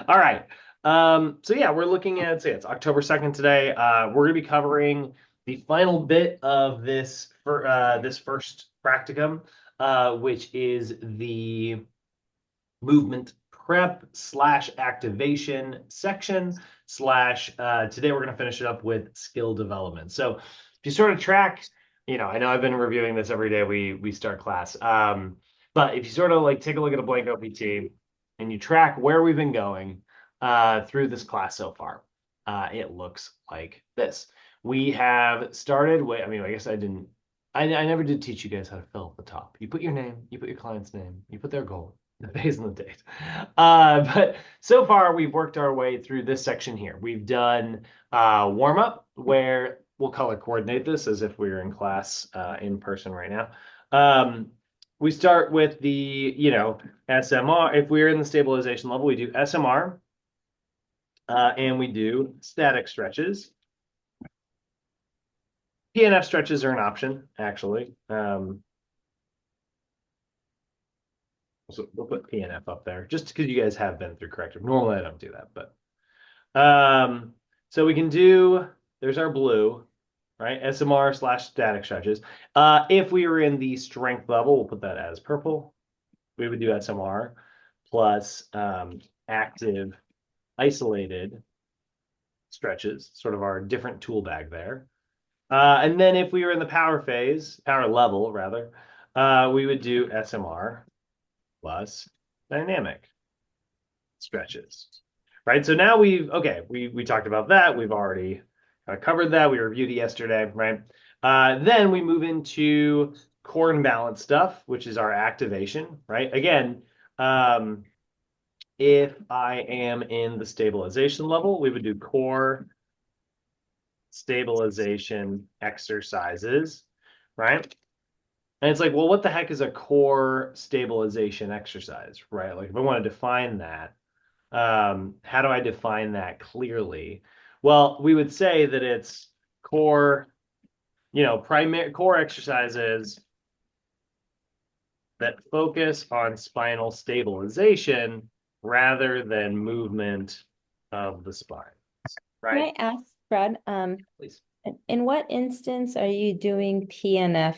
All right. So yeah, we're looking at, say it's October 2nd today. We're gonna be covering the final bit of this first practicum, which is the movement prep slash activation section slash today we're gonna finish it up with skill development. So if you sort of track, I know I've been reviewing this every day we start class. But if you sort of like take a look at a blank OPT and you track where we've been going through this class so far, it looks like this. We have started with, I mean, I guess I never did teach you guys how to fill at the top. You put your name, you put your client's name, you put their goal, the days and the date. But so far, we've worked our way through this section here. We've done warm up, where we'll color coordinate this as if we were in class in person right now. We start with the, SMR. If we're in the stabilization level, we do SMR and we do static stretches. PNF stretches are an option, actually. So we'll put PNF up there just because you guys have been through corrective. Normally I don't do that, but so we can do, there's our blue, right? SMR slash static stretches. If we were in the strength level, we'll put that as purple. We would do SMR plus active isolated stretches, sort of our different tool bag there. And then if we were in the power phase, power level rather, we would do SMR plus dynamic stretches, right? So now we talked about that. We've already covered that. We reviewed it yesterday, right? Then we move into core and balance stuff, which is our activation, right? Again, if I am in the stabilization level, we would do core stabilization exercises, right? And it's like, well, what the heck is a core stabilization exercise, right? Like if I want to define that, how do I define that clearly? Well, we would say that it's core, primary core exercises that focus on spinal stabilization rather than movement of the spine, Can right? I ask, Brad, Please. in what instance are you doing PNF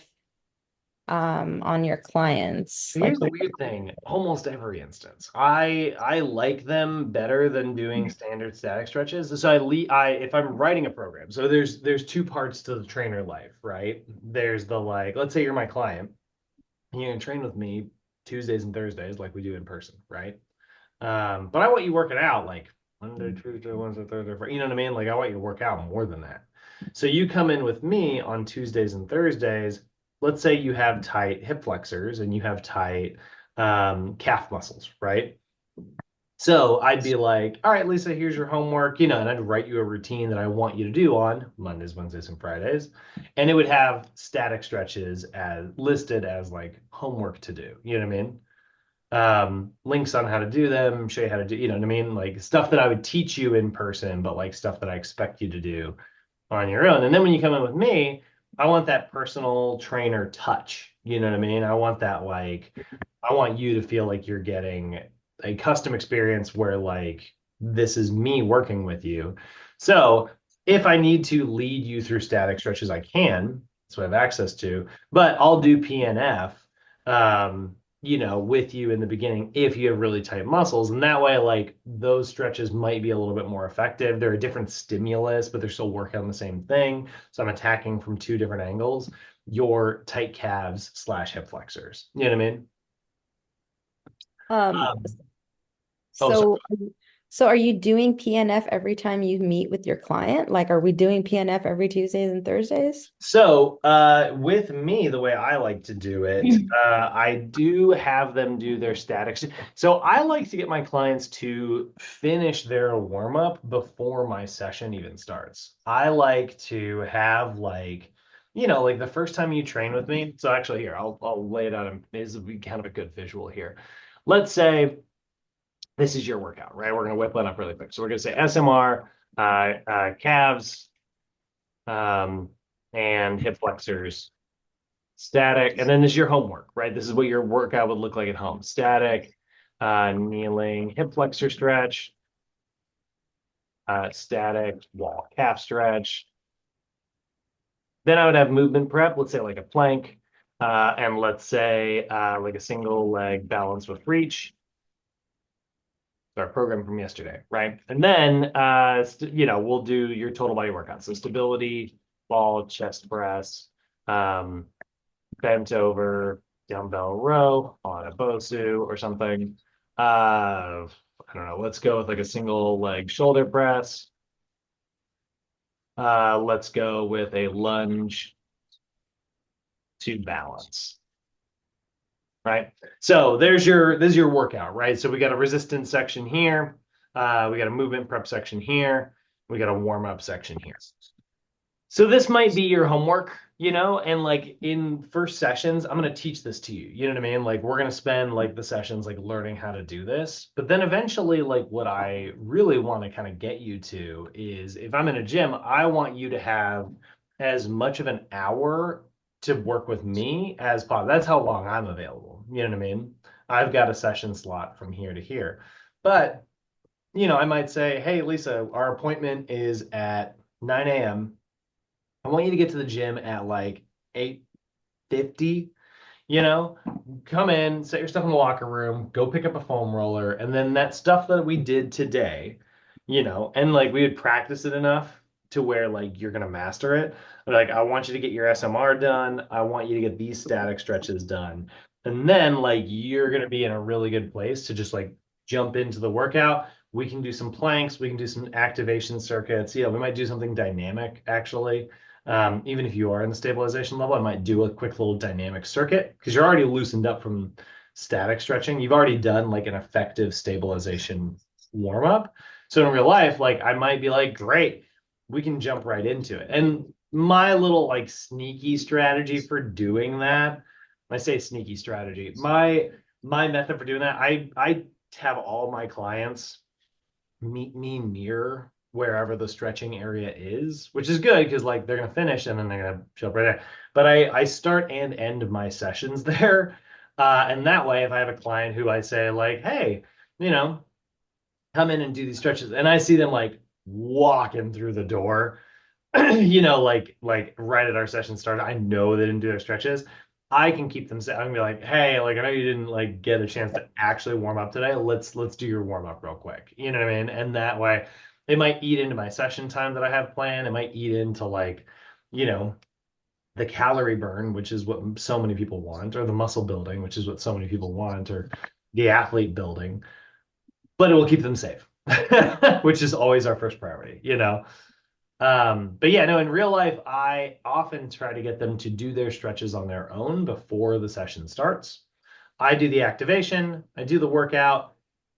on your clients? Like, Here's the weird thing. Almost every instance, I like them better than doing standard static stretches. So I if I'm writing a program, so there's two parts to the trainer life, right? There's the like, let's say you're my client, and you're gonna train with me Tuesdays and Thursdays like we do in person, right? But I want you working out like Monday, Tuesday, Wednesday, Thursday, Friday. You know what I mean? Like I want you to work out more than that. So you come in with me on Tuesdays and Thursdays. Let's say you have tight hip flexors and you have tight calf muscles, right? So I'd be like, all right, Lisa, here's your homework, and I'd write you a routine that I want you to do on Mondays, Wednesdays, and Fridays. And it would have static stretches as listed as like homework to do. You know what I mean? Links on how to do them, show you how to do, you know what I mean? Like stuff that I would teach you in person, but like stuff that I expect you to do on your own. And then when you come in with me, I want that personal trainer touch. You know what I mean? I want that like, I want you to feel like you're getting a custom experience where like this is me working with you. So if I need to lead you through static stretches, I can. That's what I have access to, but I'll do PNF. With you in the beginning if you have really tight muscles. And that way, like those stretches might be a little bit more effective. They're a different stimulus, but they're still working on the same thing. So I'm attacking from two different angles, your tight calves slash hip flexors. You know what I mean? um, Um, oh, sorry. so are you doing PNF every time you meet with your client? Like, are we doing PNF every Tuesdays and Thursdays? So, with me, the way I like to do it, I do have them do their statics. So, I like to get my clients to finish their warm up before my session even starts. I like to have like the first time you train with me. So, actually, here, I'll lay it out. This will be kind of a good visual here. Let's say this is your workout, right? We're going to whip that up really quick. So, we're going to say SMR, calves, um, and hip flexors, static. And then this is your homework, right? This is what your workout would look like at home. Static, Kneeling hip flexor stretch, static wall calf stretch. Then I would have movement prep, let's say like a plank, and let's say like a single leg balance with reach. Our program from yesterday, right? And then, we'll do your total body workout. So stability, ball, chest press, um, bent over, dumbbell row on a BOSU or something. I don't know. Let's go with like a single leg shoulder press. Let's go with a lunge to balance. Right. So this is your workout, right? So we got a resistance section here. We got a movement prep section here. We got a warm up section here. So this might be your homework, and like in first sessions, I'm going to teach this to you. You know what I mean? Like we're going to spend like the sessions like learning how to do this. But then eventually, like what I really want to kind of get you to is if I'm in a gym, I want you to have as much of an hour to work with me as possible. That's how long I'm available. You know what I mean? I've got a session slot from here to here. But, I might say, hey, Lisa, our appointment is at 9 a.m. I want you to get to the gym at like 8:50, come in, set your stuff in the locker room, go pick up a foam roller, and then that stuff that we did today, and like we would practice it enough to where like you're gonna master it. Like I want you to get your SMR done. I want you to get these static stretches done. And then like you're gonna be in a really good place to just like jump into the workout. We can do some planks, we can do some activation circuits. We might do something dynamic actually. Even if you are in the stabilization level, I might do a quick little dynamic circuit because you're already loosened up from static stretching. You've already done like an effective stabilization warm up. So in real life, like I might be like, great, we can jump right into it. And my little like sneaky strategy for doing that, I say sneaky strategy, my method for doing that, I have all my clients meet me near wherever the stretching area is, which is good because like they're gonna finish and then they're gonna show up right there. But I start and end my sessions there. And that way, if I have a client who I say like, hey, you know, come in and do these stretches, and I see them like walking through the door, like right at our session start, I know they didn't do their stretches. I can keep them. I can be like, hey, like I know you didn't like get a chance to actually warm up today. Let's do your warm up real quick. You know what I mean? And that way, it might eat into my session time that I have planned. It might eat into like, you know, the calorie burn, which is what so many people want, or the muscle building, which is what so many people want, or the athlete building. But it will keep them safe, which is always our first priority. But yeah, no, in real life, I often try to get them to do their stretches on their own before the session starts. I do the activation, I do the workout,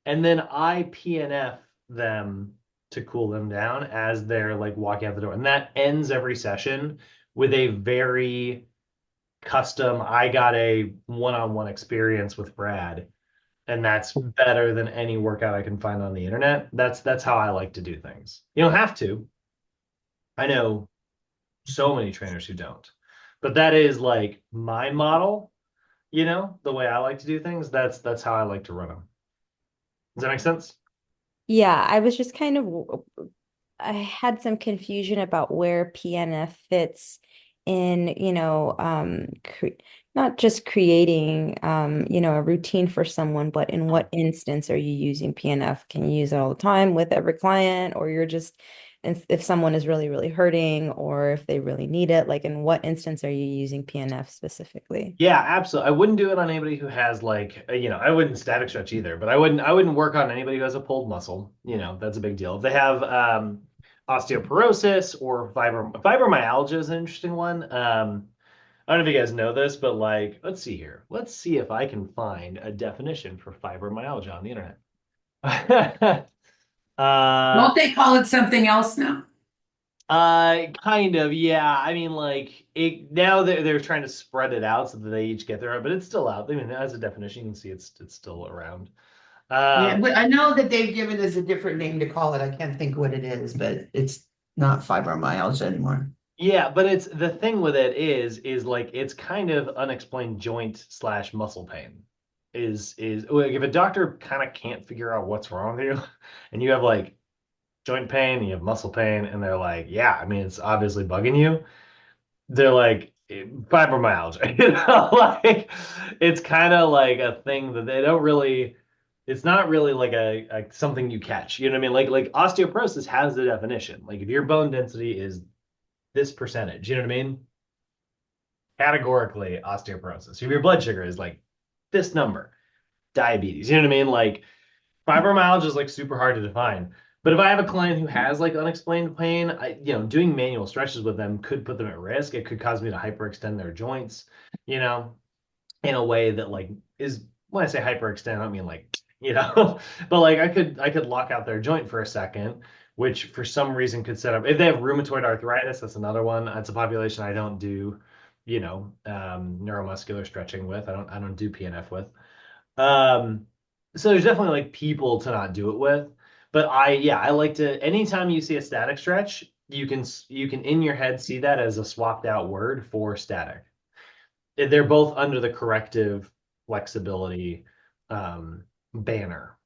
and then I PNF them to cool them down as they're like walking out the door. And that ends every session with a very custom, I got a one-on-one experience with Brad. And that's better than any workout I can find on the internet. That's how I like to do things. You don't have to. I know so many trainers who don't. But that is like my model, the way I like to do things. That's how I like to run them. Does that make sense? Yeah, I was just kind of I had some confusion about where PNF fits in, cre not just creating, a routine for someone, but in what instance are you using PNF? Can you use it all the time with every client, or you're just, if someone is really, really hurting, or if they really need it, like in what instance are you using PNF specifically? Yeah, absolutely. I wouldn't do it on anybody who has like, I wouldn't static stretch either, but I wouldn't work on anybody who has a pulled muscle. That's a big deal. If they have osteoporosis or fibromyalgia is an interesting one. I don't know if you guys know this, but like, let's see here. Let's see if I can find a definition for fibromyalgia on the internet. uh, Don't they call it something else now? kind of, yeah. I mean, like it now they're trying to spread it out so that they each get their own, but it's still out. I mean, as a definition, you can see it's still around. Yeah, Um, but I know that they've given us a different name to call it. I can't think what it is, but it's not fibromyalgia anymore. yeah, but it's the thing with it is like it's kind of unexplained joint slash muscle pain. is like if a doctor kind of can't figure out what's wrong with you, and you have like joint pain, you have muscle pain, and they're like, yeah, I mean, it's obviously bugging you. They're like fibromyalgia, like it's kind of like a thing that they don't really. It's not really like a something you catch. You know what I mean? Like osteoporosis has the definition. Like if your bone density is this percentage, you know what I mean? Categorically osteoporosis. If your blood sugar is like this number, diabetes. You know what I mean? Like fibromyalgia is like super hard to define. But if I have a client who has like unexplained pain, doing manual stretches with them could put them at risk. It could cause me to hyperextend their joints, you know, in a way that like is when I say hyperextend, I don't mean like, but like I could lock out their joint for a second, which for some reason could set up if they have rheumatoid arthritis, that's another one. That's a population I don't do, neuromuscular stretching with. I don't do PNF with. Um, so there's definitely like people to not do it with. But I like to anytime you see a static stretch, you can in your head see that as a swapped out word for static. They're both under the corrective flexibility banner,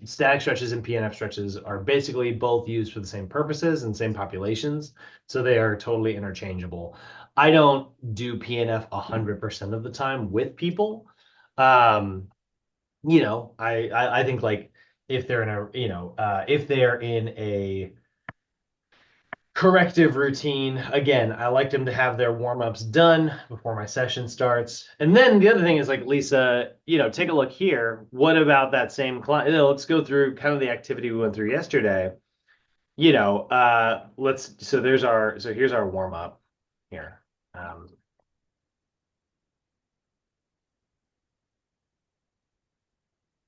Static stretches and PNF stretches are basically both used for the same purposes and same populations, so they are totally interchangeable. I don't do PNF 100% of the time with people. Um, I think like if they're in a, if they're in a corrective routine, again, I like them to have their warm-ups done before my session starts. And then the other thing is like, Lisa, take a look here. What about that same client? Let's go through kind of the activity we went through yesterday. So here's our warm-up here.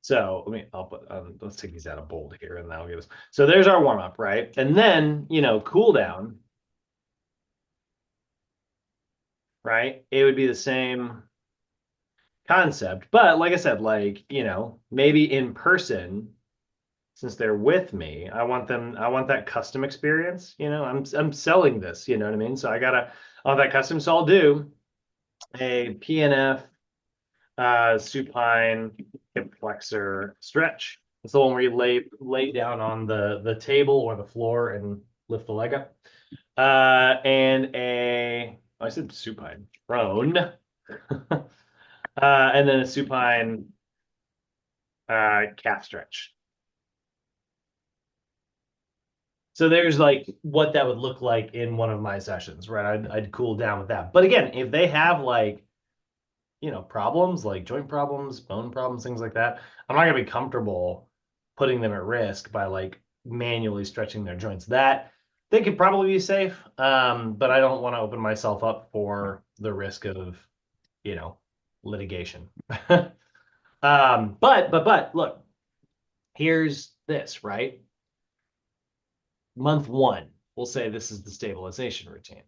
So let's take these out of bold here and that'll give us. So there's our warm up, right? And then, cool down, right? It would be the same concept. But like I said, like, maybe in person, since they're with me, I want that custom experience. I'm selling this, you know what I mean? So I want that custom. So I'll do a PNF supine hip flexor stretch. It's the one where you lay down on the table or the floor and lift the leg up. I said supine prone, and then a supine calf stretch. So there's like what that would look like in one of my sessions, right? I'd cool down with that. But again, if they have like problems like joint problems, bone problems, things like that, I'm not gonna be comfortable putting them at risk by like manually stretching their joints. That they could probably be safe, but I don't want to open myself up for the risk of, litigation. But look, here's this, right? Month 1, we'll say this is the stabilization routine.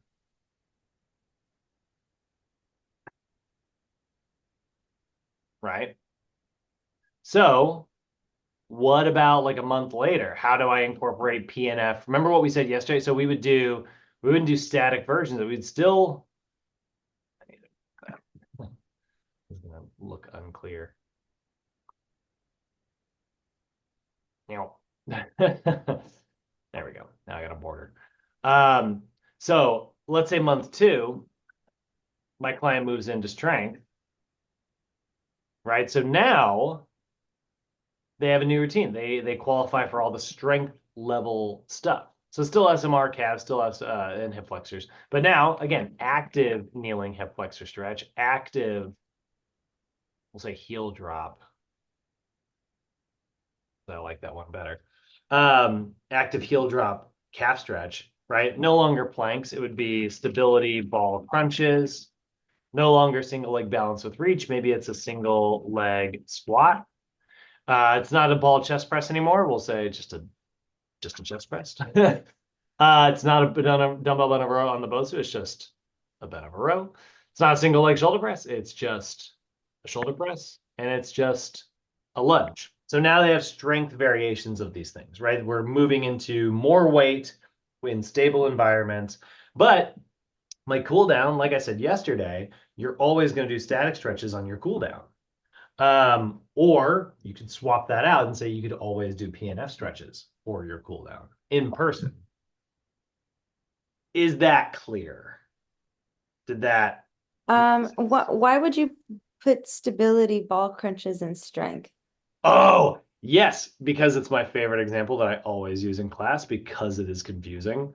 Right? So what about like a month later? How do I incorporate PNF? Remember what we said yesterday? So we wouldn't do static versions. We'd still, it's gonna look unclear. There we go. Now I got a border. So let's say month 2, my client moves into strength, right? So now they have a new routine. They qualify for all the strength level stuff. So still SMR calves, still has and hip flexors. But now, again, active kneeling hip flexor stretch, active, we'll say heel drop. So I like that one better. Active heel drop calf stretch, right? No longer planks. It would be stability ball crunches. No longer single leg balance with reach. Maybe it's a single leg squat. It's not a ball chest press anymore. We'll say just a chest press. It's not a dumbbell bent over row on the Bosu. It's just a bent over row. It's not a single leg shoulder press. It's just a shoulder press, and it's just a lunge. So now they have strength variations of these things, right? We're moving into more weight in stable environments. But my cool down, like I said yesterday, you're always going to do static stretches on your cool down. Or you could swap that out and say you could always do PNF stretches for your cool down in person. Is that clear? Did that? Why would you put stability, ball crunches, and strength? Oh, yes, because it's my favorite example that I always use in class because it is confusing.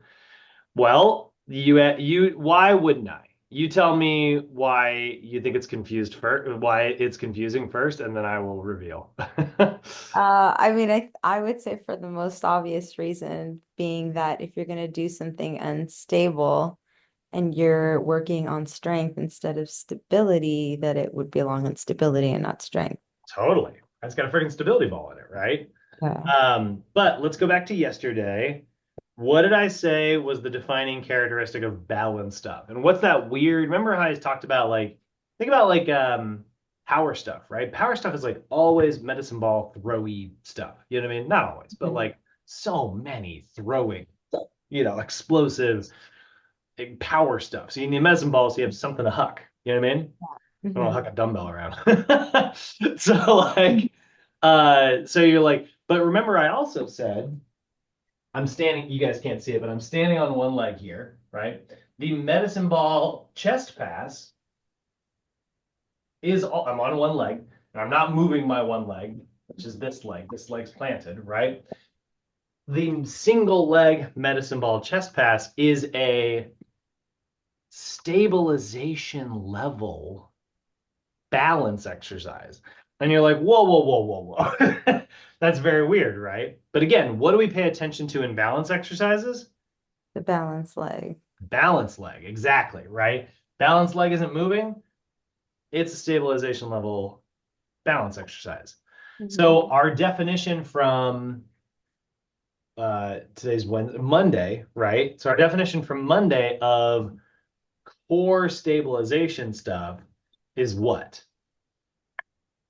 Well, why wouldn't I? You tell me why you think it's confused first, why it's confusing first, and then I will reveal. I mean, I would say for the most obvious reason being that if you're gonna do something unstable and you're working on strength instead of stability, that it would belong in stability and not strength. Totally. That's got a freaking stability ball in it, right? Yeah. But let's go back to yesterday. What did I say was the defining characteristic of balanced stuff? And what's that weird? Remember how I talked about like think about like power stuff, right? Power stuff is like always medicine ball throwy stuff. You know what I mean? Not always, but like so many throwing, explosive power stuff. So you need medicine balls, so you have something to huck. You know what I mean? I don't Mhm. huck a dumbbell around. So like so you're like, but remember I also said I'm standing, you guys can't see it, but I'm standing on one leg here, right? The medicine ball chest pass I'm on one leg, and I'm not moving my one leg, which is this leg. This leg's planted, right? The single leg medicine ball chest pass is a stabilization level balance exercise. And you're like, whoa, whoa, whoa, whoa, whoa. That's very weird, right? But again, what do we pay attention to in balance exercises? The balance leg. Balance leg, exactly, right? Balance leg isn't moving. It's a stabilization level balance exercise. Mhm. So our definition from today's Wednesday, Monday, right? So our definition from Monday of core stabilization stuff is what?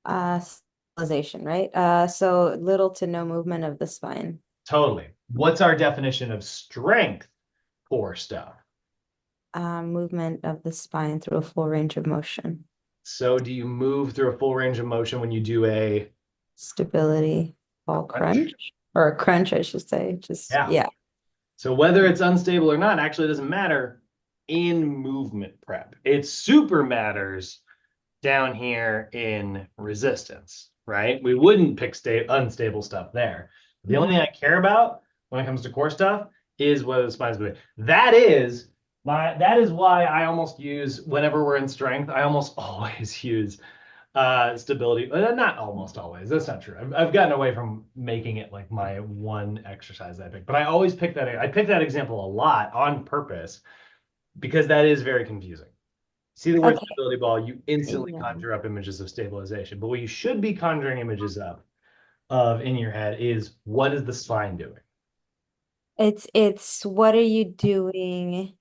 Stabilization, right? So little to no movement of the spine. Totally. What's our definition of strength core stuff? Movement of the spine through a full range of motion. So do you move through a full range of motion when you do a Stability, ball crunch? crunch, or a crunch, I should say. Just, Yeah. yeah. So whether it's unstable or not actually doesn't matter in movement prep. It super matters down here in resistance, right? We wouldn't pick unstable stuff there. The only thing I care about when it comes to core stuff is whether the spine's moving. That is why I almost use whenever we're in strength, I almost always use stability. Not almost always. That's not true. I've gotten away from making it like my one exercise I pick, but I always pick that. I pick that example a lot on purpose because that is very confusing. See the word Okay. stability ball, you instantly Yeah. conjure up images of stabilization. But what you should be conjuring images of in your head is what is the spine doing? It's what are you doing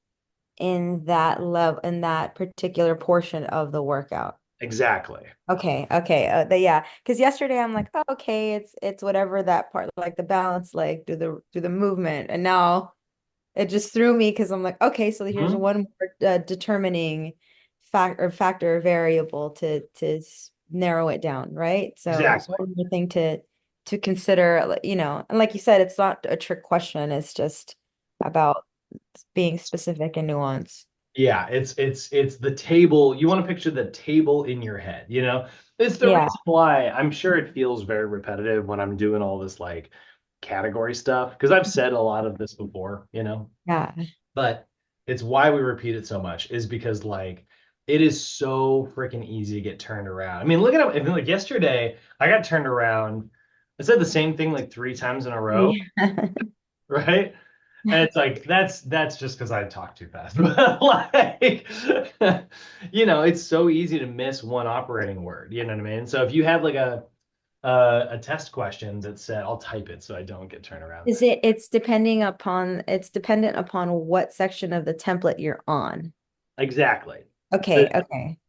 in that level in that particular portion of the workout? Exactly. Okay. Yeah, because yesterday I'm like, oh, okay, it's whatever that part, like the balance leg, do the movement, and now it just threw me because I'm like, okay, so here's Mhm. one more determining factor or variable to narrow it down, right? So it's Exactly. one more thing to consider, and like you said, it's not a trick question, it's just about being specific and nuanced. Yeah, it's the table. You want to picture the table in your head, you know? It's the Yeah, reason why I'm sure it feels very repetitive when I'm doing all this like category stuff because I've said a lot of this before, yeah. but it's why we repeat it so much is because like it is so freaking easy to get turned around. I mean, look at it. Like yesterday, I got turned around. I said the same thing like 3 times in a row, Yeah. right? And it's like that's just because I talk too fast. But like, it's so easy to miss one operating word. You know what I mean? So if you had like a test question that said, I'll type it so I don't get turned around. It's dependent upon what section of the template you're on. Exactly. Okay.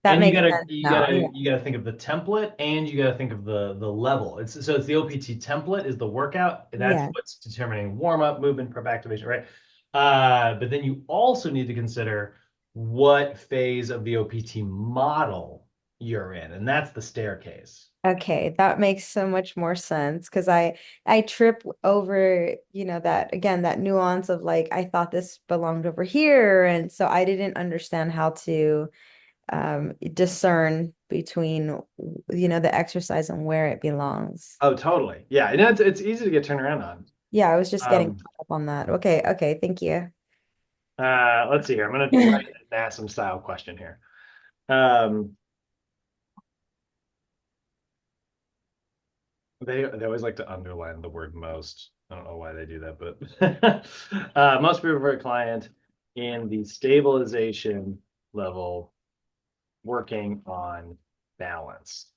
That And you makes gotta sense you now. gotta Yeah. you gotta think of the template and you gotta think of the level. It's the OPT template is the workout. That's Yeah. what's determining warm up, movement, prep activation, right? But then you also need to consider what phase of the OPT model you're in, and that's the staircase. Okay, that makes so much more sense because I trip over, that again, that nuance of like I thought this belonged over here, and so I didn't understand how to discern between the exercise and where it belongs. Oh, totally. Yeah, and it's easy to get turned around on. Yeah, I was just getting Um, caught up on that. Okay, okay, thank you. let's see here. I'm gonna try an NASM style question here. Um, they always like to underline the word most. I don't know why they do that, but most people for a client in the stabilization level working on balance.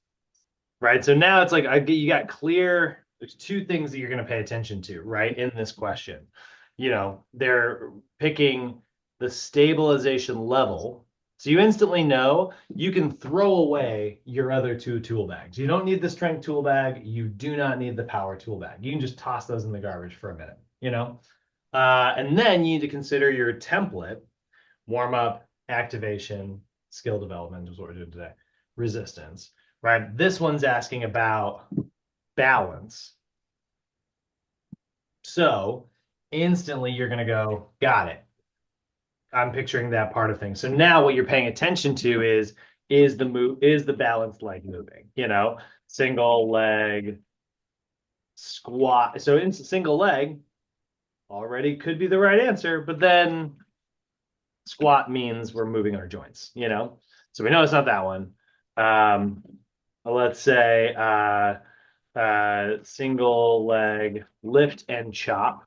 Right. So now it's like you got clear. There's two things that you're going to pay attention to, right, in this question. They're picking the stabilization level. So you instantly know you can throw away your other two tool bags. You don't need the strength tool bag. You do not need the power tool bag. You can just toss those in the garbage for a minute. And then you need to consider your template, warm up, activation, skill development is what we're doing today, resistance, right? This one's asking about balance. So instantly you're going to go, got it. I'm picturing that part of things. So now what you're paying attention to is the balanced leg moving, single leg squat. So in single leg already could be the right answer, but then squat means we're moving our joints. So we know it's not that one. Let's say single leg lift and chop,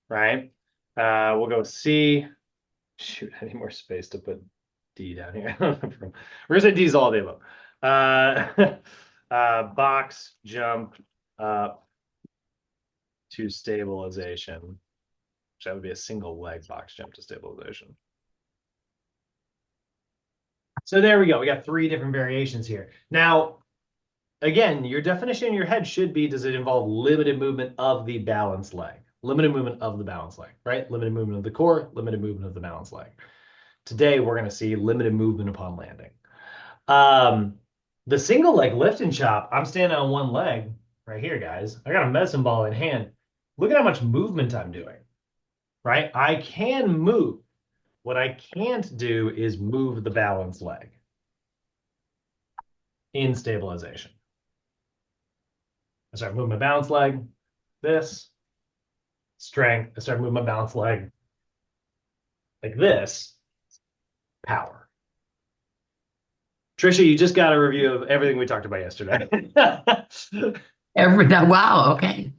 right? We'll go C. Shoot, I need more space to put D down here. We're gonna say D is all the above. Box jump up to stabilization. Which that would be a single leg box jump to stabilization. So there we go. We got three different variations here. Now, again, your definition in your head should be, does it involve limited movement of the balanced leg? Limited movement of the balanced leg, right? Limited movement of the core, limited movement of the balanced leg. Today, we're going to see limited movement upon landing. The single leg lift and chop, I'm standing on one leg right here, guys. I got a medicine ball in hand. Look at how much movement I'm doing, right? I can move. What I can't do is move the balanced leg in stabilization. I start moving my balance leg, this, strength. I start moving my balance leg like this, power. Trisha, you just got a review of everything we talked about yesterday. Wow, okay.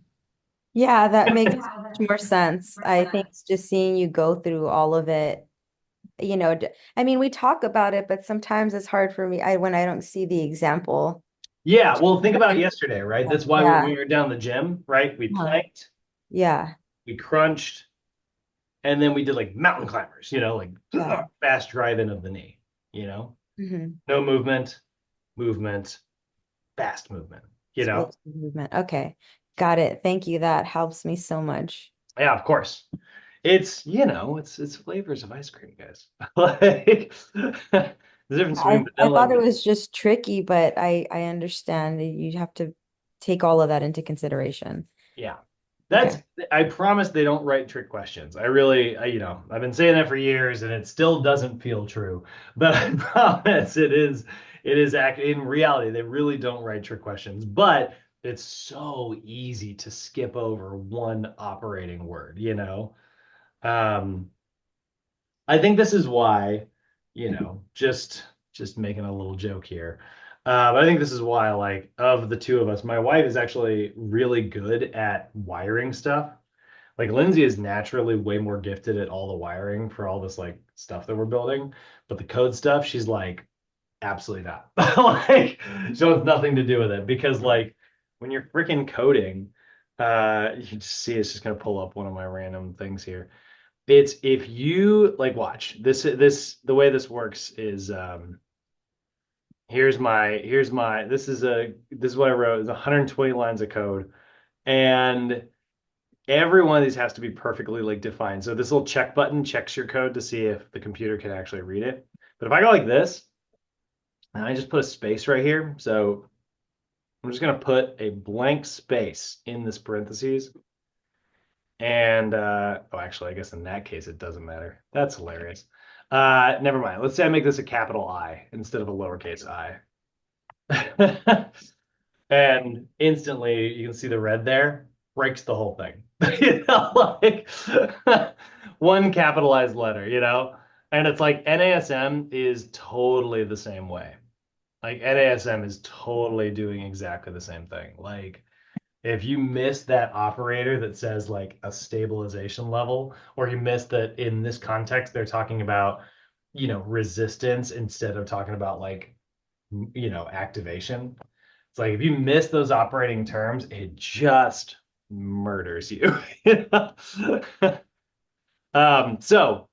Yeah, that makes much more sense. I think it's just seeing you go through all of it, I mean, we talk about it, but sometimes it's hard for me when I don't see the example. Yeah, well, think about yesterday, right? That's why when Yeah. we were down the gym, right? We Uh-huh. planked, Yeah. we crunched, and then we did like mountain climbers, like Yeah. fast driving of the knee, you know? Hmm. No movement, movement, fast movement. Explosive movement. Okay. Got it. Thank you. That helps me so much. Yeah, of course. It's flavors of ice cream, guys. Like the difference between I vanilla thought and it was just tricky, but I understand that you have to take all of that into consideration. yeah. Okay. I promise they don't write trick questions. I really, I've been saying that for years and it still doesn't feel true. But I promise in reality, they really don't write trick questions. But it's so easy to skip over one operating word. Um, I think this is why, just making a little joke here. But I think this is why, like, of the two of us, my wife is actually really good at wiring stuff. Like Lindsay is naturally way more gifted at all the wiring for all this like stuff that we're building, but the code stuff, she's like, absolutely not. Like, she wants nothing to do with it because like when you're freaking coding, you can just see it's just gonna pull up one of my random things here. It's if you like watch the way this works is this is what I wrote. It's 120 lines of code. And every one of these has to be perfectly like defined. So this little check button checks your code to see if the computer can actually read it. But if I go like this, And I just put a space right here. So I'm just going to put a blank space in this parentheses. And, oh, actually, I guess in that case, it doesn't matter. That's hilarious. Never mind. Let's say I make this a capital I instead of a lowercase I. And instantly you can see the red there breaks the whole thing. You know, like one capitalized letter, you know? And it's like NASM is totally the same way. Like NASM is totally doing exactly the same thing. Like if you miss that operator that says like a stabilization level, or you miss that in this context, they're talking about, resistance instead of talking about like, activation. It's like if you miss those operating terms, it just murders you. So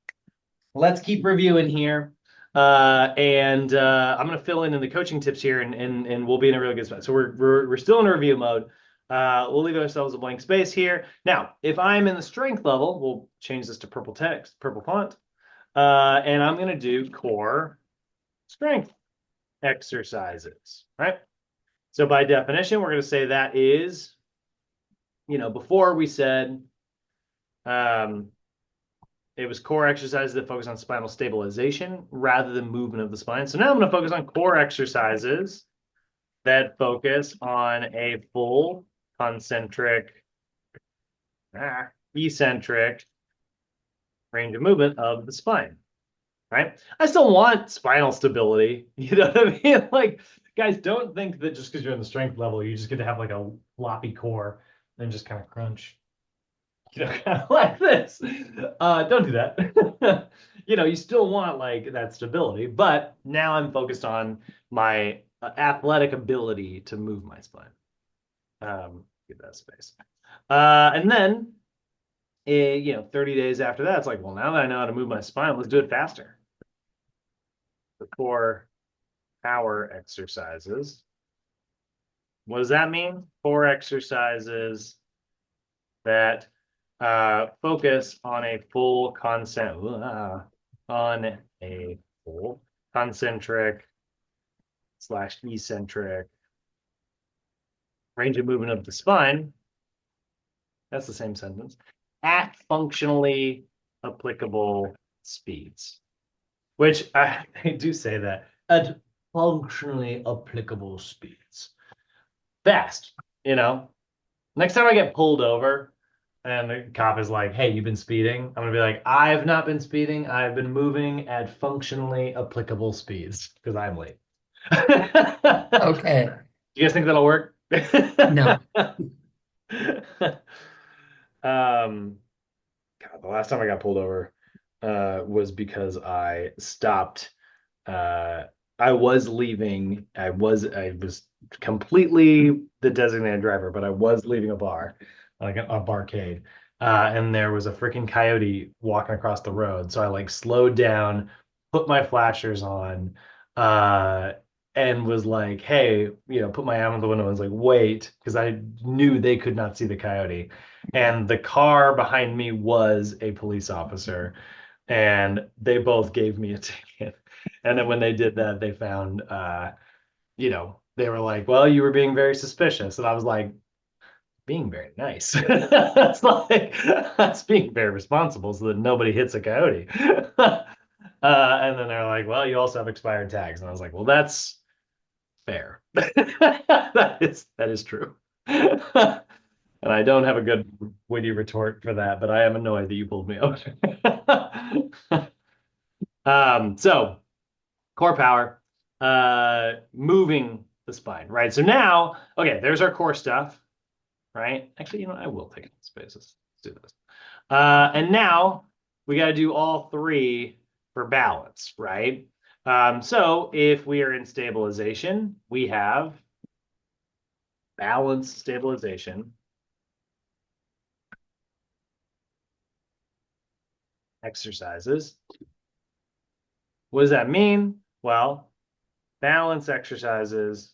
let's keep reviewing here. And I'm going to fill in the coaching tips here, and we'll be in a really good spot. So we're still in review mode. We'll leave ourselves a blank space here. Now, if I'm in the strength level, we'll change this to purple text, purple font, and I'm going to do core strength exercises, right? So by definition, we're going to say that is, before we said it was core exercises that focus on spinal stabilization rather than movement of the spine. So now I'm going to focus on core exercises that focus on a full concentric, eccentric range of movement of the spine, right? I still want spinal stability. You know what I mean? Like, guys, don't think that just because you're in the strength level, you just get to have like a floppy core and just kind of crunch, kind of like this. Don't do that. You still want like that stability, but now I'm focused on my athletic ability to move my spine. Give that space. And then, 30 days after that, it's like, well, now that I know how to move my spine, let's do it faster. The core power exercises. What does that mean? Core exercises that focus on a full concentric / eccentric range of movement of the spine. That's the same sentence. At functionally applicable speeds, which I do say that at functionally applicable speeds. Fast, Next time I get pulled over and the cop is like, hey, you've been speeding. I'm going to be like, I've not been speeding. I've been moving at functionally applicable speeds because I'm late. Okay, Do you guys think that'll work? no, God, the last time I got pulled over was because I stopped. I was leaving. I was completely the designated driver, but I was leaving a bar, like a barcade. And there was a freaking coyote walking across the road. So I like slowed down, put my flashers on, and was like, hey, put my arm out the window and was like, wait, because I knew they could not see the coyote. And the car behind me was a police officer, and they both gave me a ticket. And then when they did that, they found, they were like, well, you were being very suspicious. And I was like, being very nice. That's being very responsible so that nobody hits a coyote. And then they're like, well, you also have expired tags. And I was like, well, that's fair. That is true. And I don't have a good witty retort for that, but I am annoyed that you pulled me over. So core power, moving the spine, right? So now, okay, there's our core stuff, right? Actually, I will take spaces. Let's do this. And now we got to do all three for balance, right? So if we are in stabilization, we have balance stabilization exercises. What does that mean? Well, balance exercises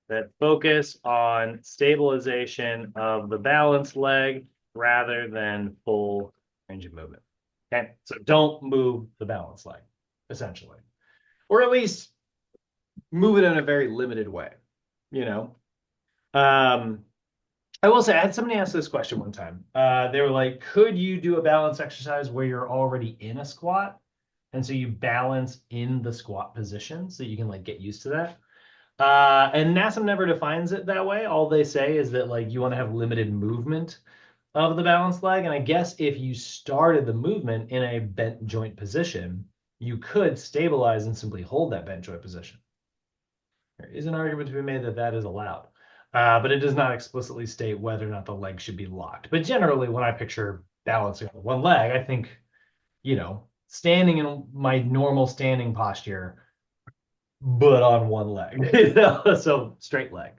that focus on stabilization of the balance leg rather than full range of movement. Okay, so don't move the balance leg. essentially, or at least move it in a very limited way, you know? I will say, I had somebody ask this question one time. They were like, could you do a balance exercise where you're already in a squat? And so you balance in the squat position so you can like get used to that. And NASM never defines it that way. All they say is that like you want to have limited movement of the balance leg. And I guess if you started the movement in a bent joint position, you could stabilize and simply hold that bent joint position. There is an argument to be made that that is allowed, but it does not explicitly state whether or not the leg should be locked. But generally, when I picture balancing on one leg, I think, standing in my normal standing posture, but on one leg, so straight leg.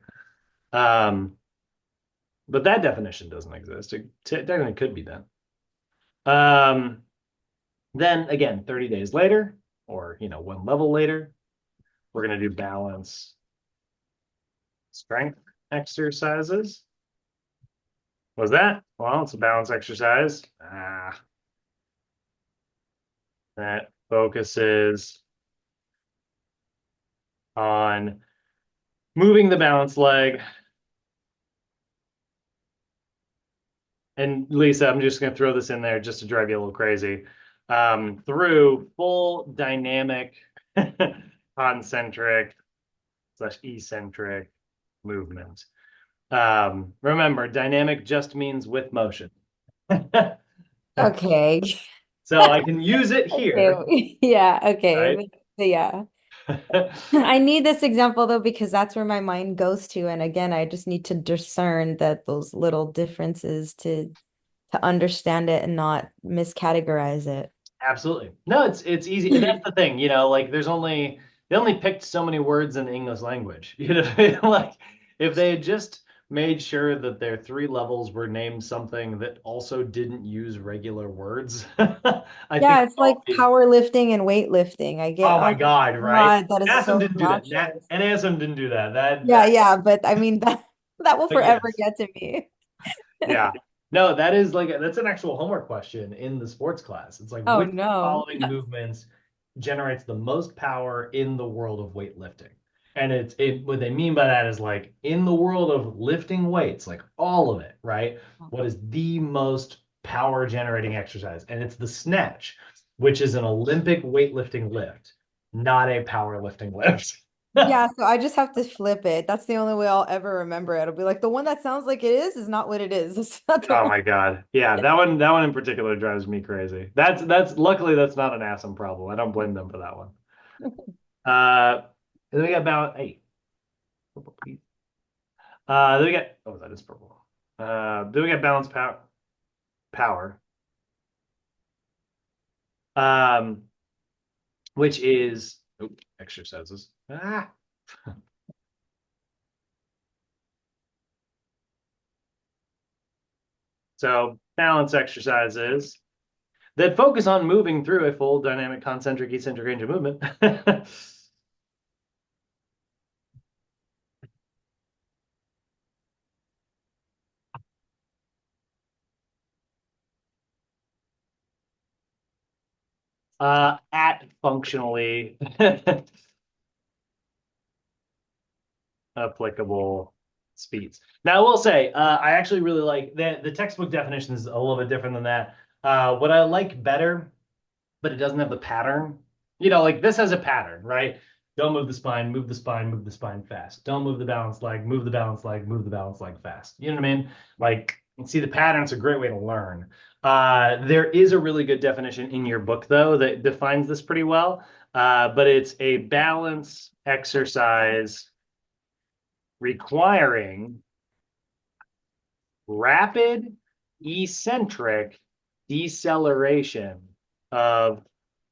But that definition doesn't exist. It technically could be done. Then again, 30 days later, or one level later, we're going to do balance strength exercises. What's that? Well, it's a balance exercise. That focuses on moving the balance leg. And Lisa, I'm just going to throw this in there just to drive you a little crazy. Through full dynamic concentric / eccentric movement. Remember, dynamic just means with motion. Okay. So I can use it here. Okay. Yeah, okay. Right? Yeah. I need this example though, because that's where my mind goes to. And again, I just need to discern that those little differences to understand it and not miscategorize it. Absolutely. No, it's easy. And that's the thing, like they only picked so many words in the English language. Like if they had just made sure that their 3 levels were named something that also didn't use regular words. I think Yeah, it's like powerlifting and weightlifting. I get, oh my God, right? God, that is NASM so didn't do that. obnoxious. NASM didn't do that. Yeah, but I mean that will But forever yes. get to me. Yeah. No, that's an actual homework question in the sports class. It's like Oh which of the no. following movements generates the most power in the world of weightlifting? And what they mean by that is like in the world of lifting weights, like all of it, right? What is the most power generating exercise? And it's the snatch, which is an Olympic weightlifting lift, not a powerlifting lift. Yeah, so I just have to flip it. That's the only way I'll ever remember it. It'll be like the one that sounds like it is not what it is. It's not the Oh one. my God. Yeah, that one in particular drives me crazy. That's luckily that's not an ASM problem. I don't blame them for that one. And then we got about hey. Purple, please. Then we got oh that is purple. Then we got balance power. Um which is exercises. So balance exercises that focus on moving through a full dynamic concentric eccentric range of movement. At functionally applicable speeds. Now, I will say, I actually really like the textbook definition is a little bit different than that. What I like better, but it doesn't have the pattern. Like this has a pattern, right? Don't move the spine, move the spine, move the spine fast. Don't move the balance leg, move the balance leg, move the balance leg fast. You know what I mean? Like, see, the pattern's a great way to learn. There is a really good definition in your book, though, that defines this pretty well. But it's a balance exercise requiring rapid eccentric deceleration of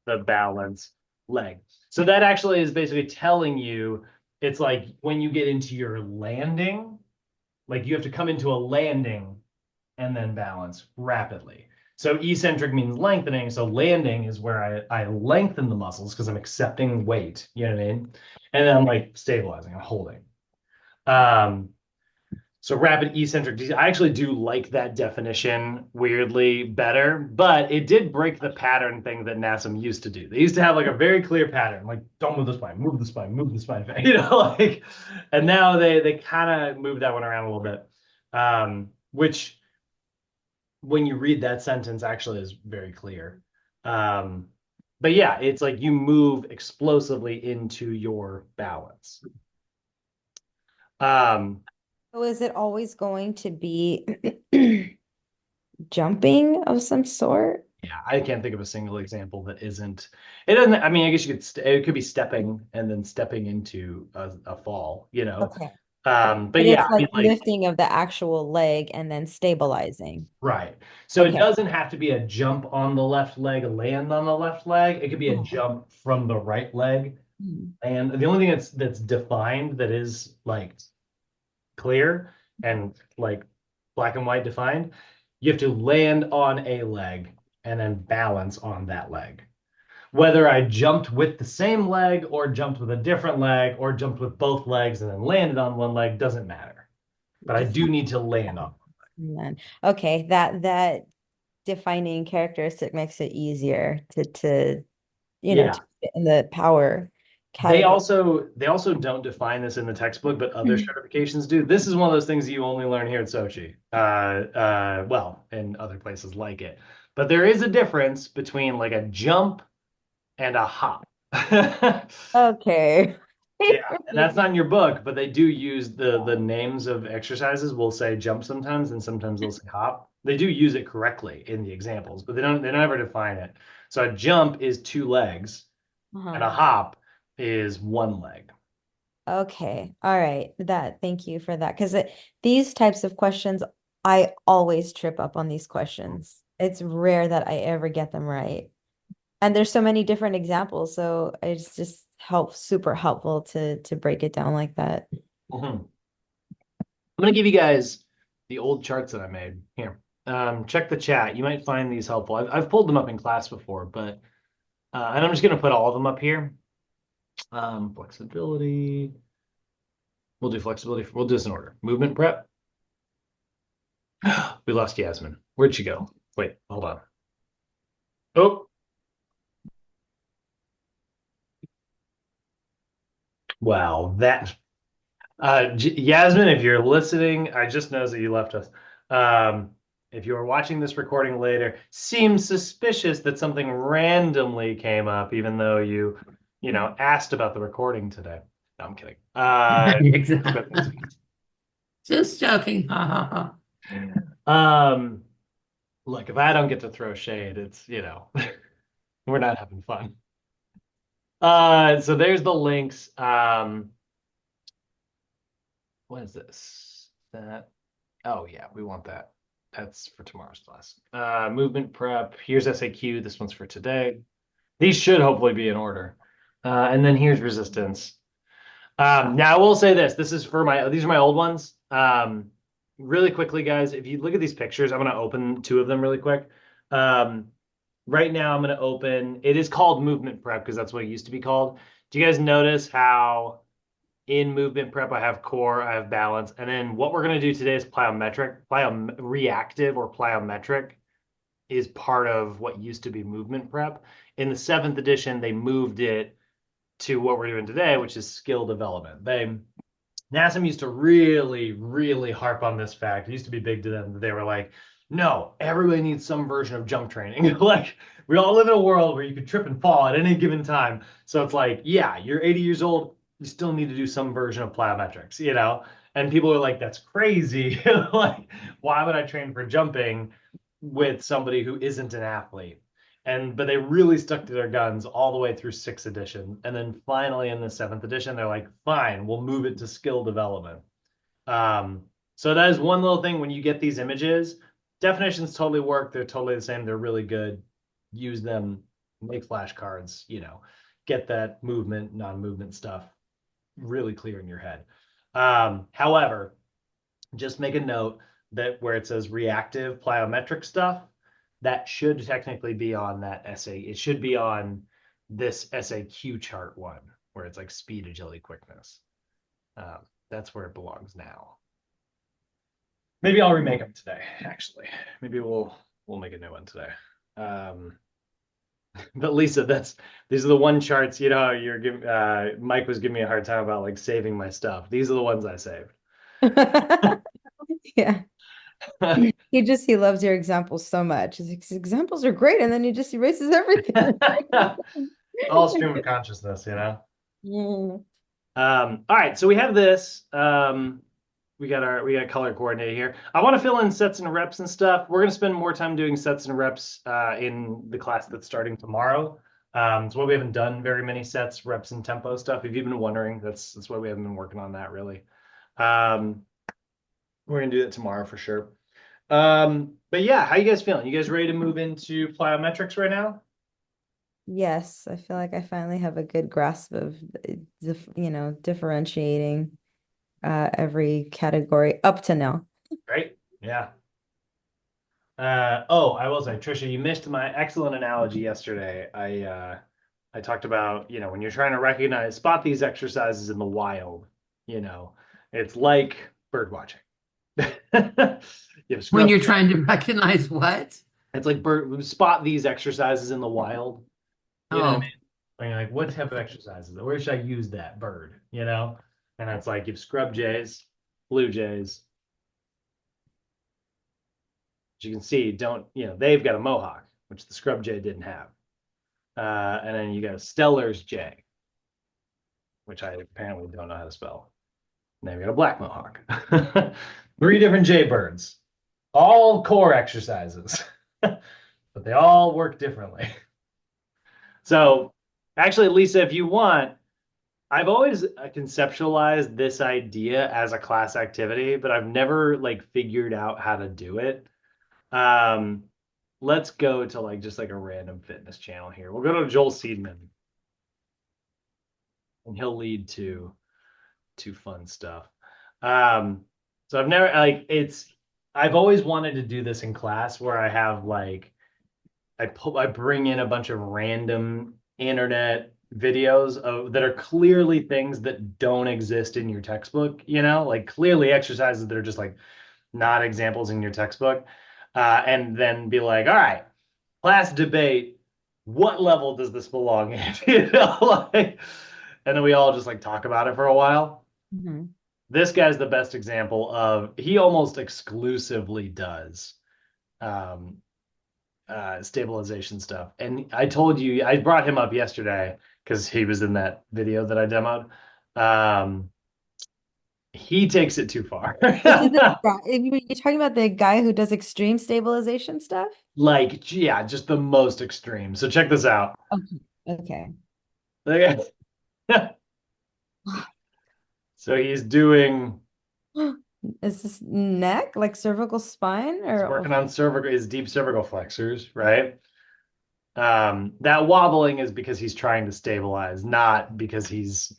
the balance leg. So that actually is basically telling you it's like when you get into your landing, like you have to come into a landing and then balance rapidly. So eccentric means lengthening. So landing is where I lengthen the muscles because I'm accepting weight. You know what I mean? And then I'm like stabilizing, I'm holding. So rapid eccentric descent, I actually do like that definition weirdly better, but it did break the pattern thing that NASM used to do. They used to have like a very clear pattern, like don't move the spine, move the spine, move the spine, like, and now they kind of move that one around a little bit, which when you read that sentence actually is very clear. But yeah, it's like you move explosively into your balance. Um, So is it always going to be jumping of some sort? Yeah, I can't think of a single example that isn't. It doesn't. I mean, I guess you could. It could be stepping and then stepping into a fall. Okay. But But yeah, it's I like mean, like lifting of the actual leg and then stabilizing. right. So it Okay. doesn't have to be a jump on the left leg, land on the left leg. It could be a Oh. jump from the right leg. Hmm. And the only thing that's defined that is like clear and like black and white defined, you have to land on a leg and then balance on that leg. Whether I jumped with the same leg or jumped with a different leg or jumped with both legs and then landed on one leg doesn't matter. But I Just do need to land on. and then okay, that defining characteristic makes it easier to Yeah. to fit in the power They category. also they also don't define this in the textbook, but other certifications do. This is one of those things you only learn here at Sochi. Well, and other places like it. But there is a difference between like a jump and a hop. Okay. Yeah, and that's not in your book, but they do use the names of exercises. Will say jump sometimes, and sometimes they'll say hop. They do use it correctly in the examples, but they never define it. So a jump is two legs, and a Uh-huh. hop is one leg. Okay. All right. Thank you for that. Because these types of questions, I always trip up on these questions. It's rare that I ever get them right. And there's so many different examples, so it's just super helpful to break it down like that. Mhm. I'm gonna give you guys the old charts that I made here. Check the chat. You might find these helpful. I've pulled them up in class before, but and I'm just gonna put all of them up here. Flexibility. We'll do flexibility. We'll do this in order. Movement prep. We lost Yasmin. Where'd she go? Wait, hold on. Oh, wow. Yasmin, if you're listening, I just noticed that you left us. If you are watching this recording later, seems suspicious that something randomly came up, even though you asked about the recording today. No, I'm kidding. Exactly. Just joking. Ha ha Um, look, if I don't get to throw shade, it's we're not having fun. So there's the links. What is this? That Oh yeah, we want that. That's for tomorrow's class. Movement prep. Here's SAQ. This one's for today. These should hopefully be in order. And then here's resistance. Now I will say this. These are my old ones. Really quickly, guys, if you look at these pictures, I'm gonna open two of them really quick. Um, right now I'm gonna open, it is called movement prep because that's what it used to be called. Do you guys notice how in movement prep, I have core, I have balance. And then what we're going to do today is plyometric. Reactive or plyometric is part of what used to be movement prep. In the seventh edition, they moved it to what we're doing today, which is skill development. NASM used to really, really harp on this fact. It used to be big to them. They were like, no, everybody needs some version of jump training. Like, we all live in a world where you could trip and fall at any given time. So it's like, yeah, you're 80 years old, you still need to do some version of plyometrics. And people are like, that's crazy. Like, why would I train for jumping with somebody who isn't an athlete? But they really stuck to their guns all the way through sixth edition. And then finally in the seventh edition, they're like, fine, we'll move it to skill development. So that is one little thing when you get these images, definitions totally work. They're totally the same. They're really good. Use them, make flashcards, get that movement, non-movement stuff really clear in your head. However, just make a note that where it says reactive plyometric stuff, that should technically be on that essay. It should be on this SAQ chart one, where it's like speed, agility, quickness. That's where it belongs now. Maybe I'll remake them today, actually. Maybe we'll make a new one today. But Lisa, these are the one charts, you're giving Mike was giving me a hard time about like saving my stuff. These are the ones I saved. Yeah. He loves your examples so much. His examples are great, and then he just erases everything. All stream of consciousness, Mm. All right, so we have this. We got color coordinated here. I want to fill in sets and reps and stuff. We're gonna spend more time doing sets and reps in the class that's starting tomorrow. So we haven't done very many sets, reps, and tempo stuff. If you've been wondering, that's why we haven't been working on that really. We're gonna do that tomorrow for sure. But yeah, how you guys feeling? You guys ready to move into plyometrics right now? Yes, I feel like I finally have a good grasp of, differentiating every category up to now. Right? Yeah. Oh, I will say, Trisha, you missed my excellent analogy yesterday. I talked about, when you're trying to spot these exercises in the wild, it's like bird watching. When you're trying to recognize what? It's like spot these exercises in the wild. You know what I Oh, mean? Like, what type of exercises? Where should I use that bird? And it's like you've scrub jays, blue jays. As you can see, they've got a mohawk, which the scrub jay didn't have. And then you got a Steller's jay, which I apparently don't know how to spell. And then we got a black mohawk. 3 different jaybirds, all core exercises, but they all work differently. So actually, Lisa, if you want, I've always conceptualized this idea as a class activity, but I've never like figured out how to do it. Let's go to like just like a random fitness channel here. We'll go to Joel Seedman, and he'll lead to fun stuff. So I've never I've always wanted to do this in class where I have like I bring in a bunch of random internet videos that are clearly things that don't exist in your textbook, like clearly exercises that are just like not examples in your textbook. And then be like, all right, class debate, what level does this belong in? And then we all just like talk about it for a while. Mhm. This guy's the best example of he almost exclusively does um, stabilization stuff. And I told you, I brought him up yesterday because he was in that video that I demoed. He takes it too far. You're talking about the guy who does extreme stabilization stuff? Like, yeah, just the most extreme. So check this out. Okay. Okay. So he's doing, Is this neck, like cervical spine, he's or working on his deep cervical flexors, right? That wobbling is because he's trying to stabilize, not because he's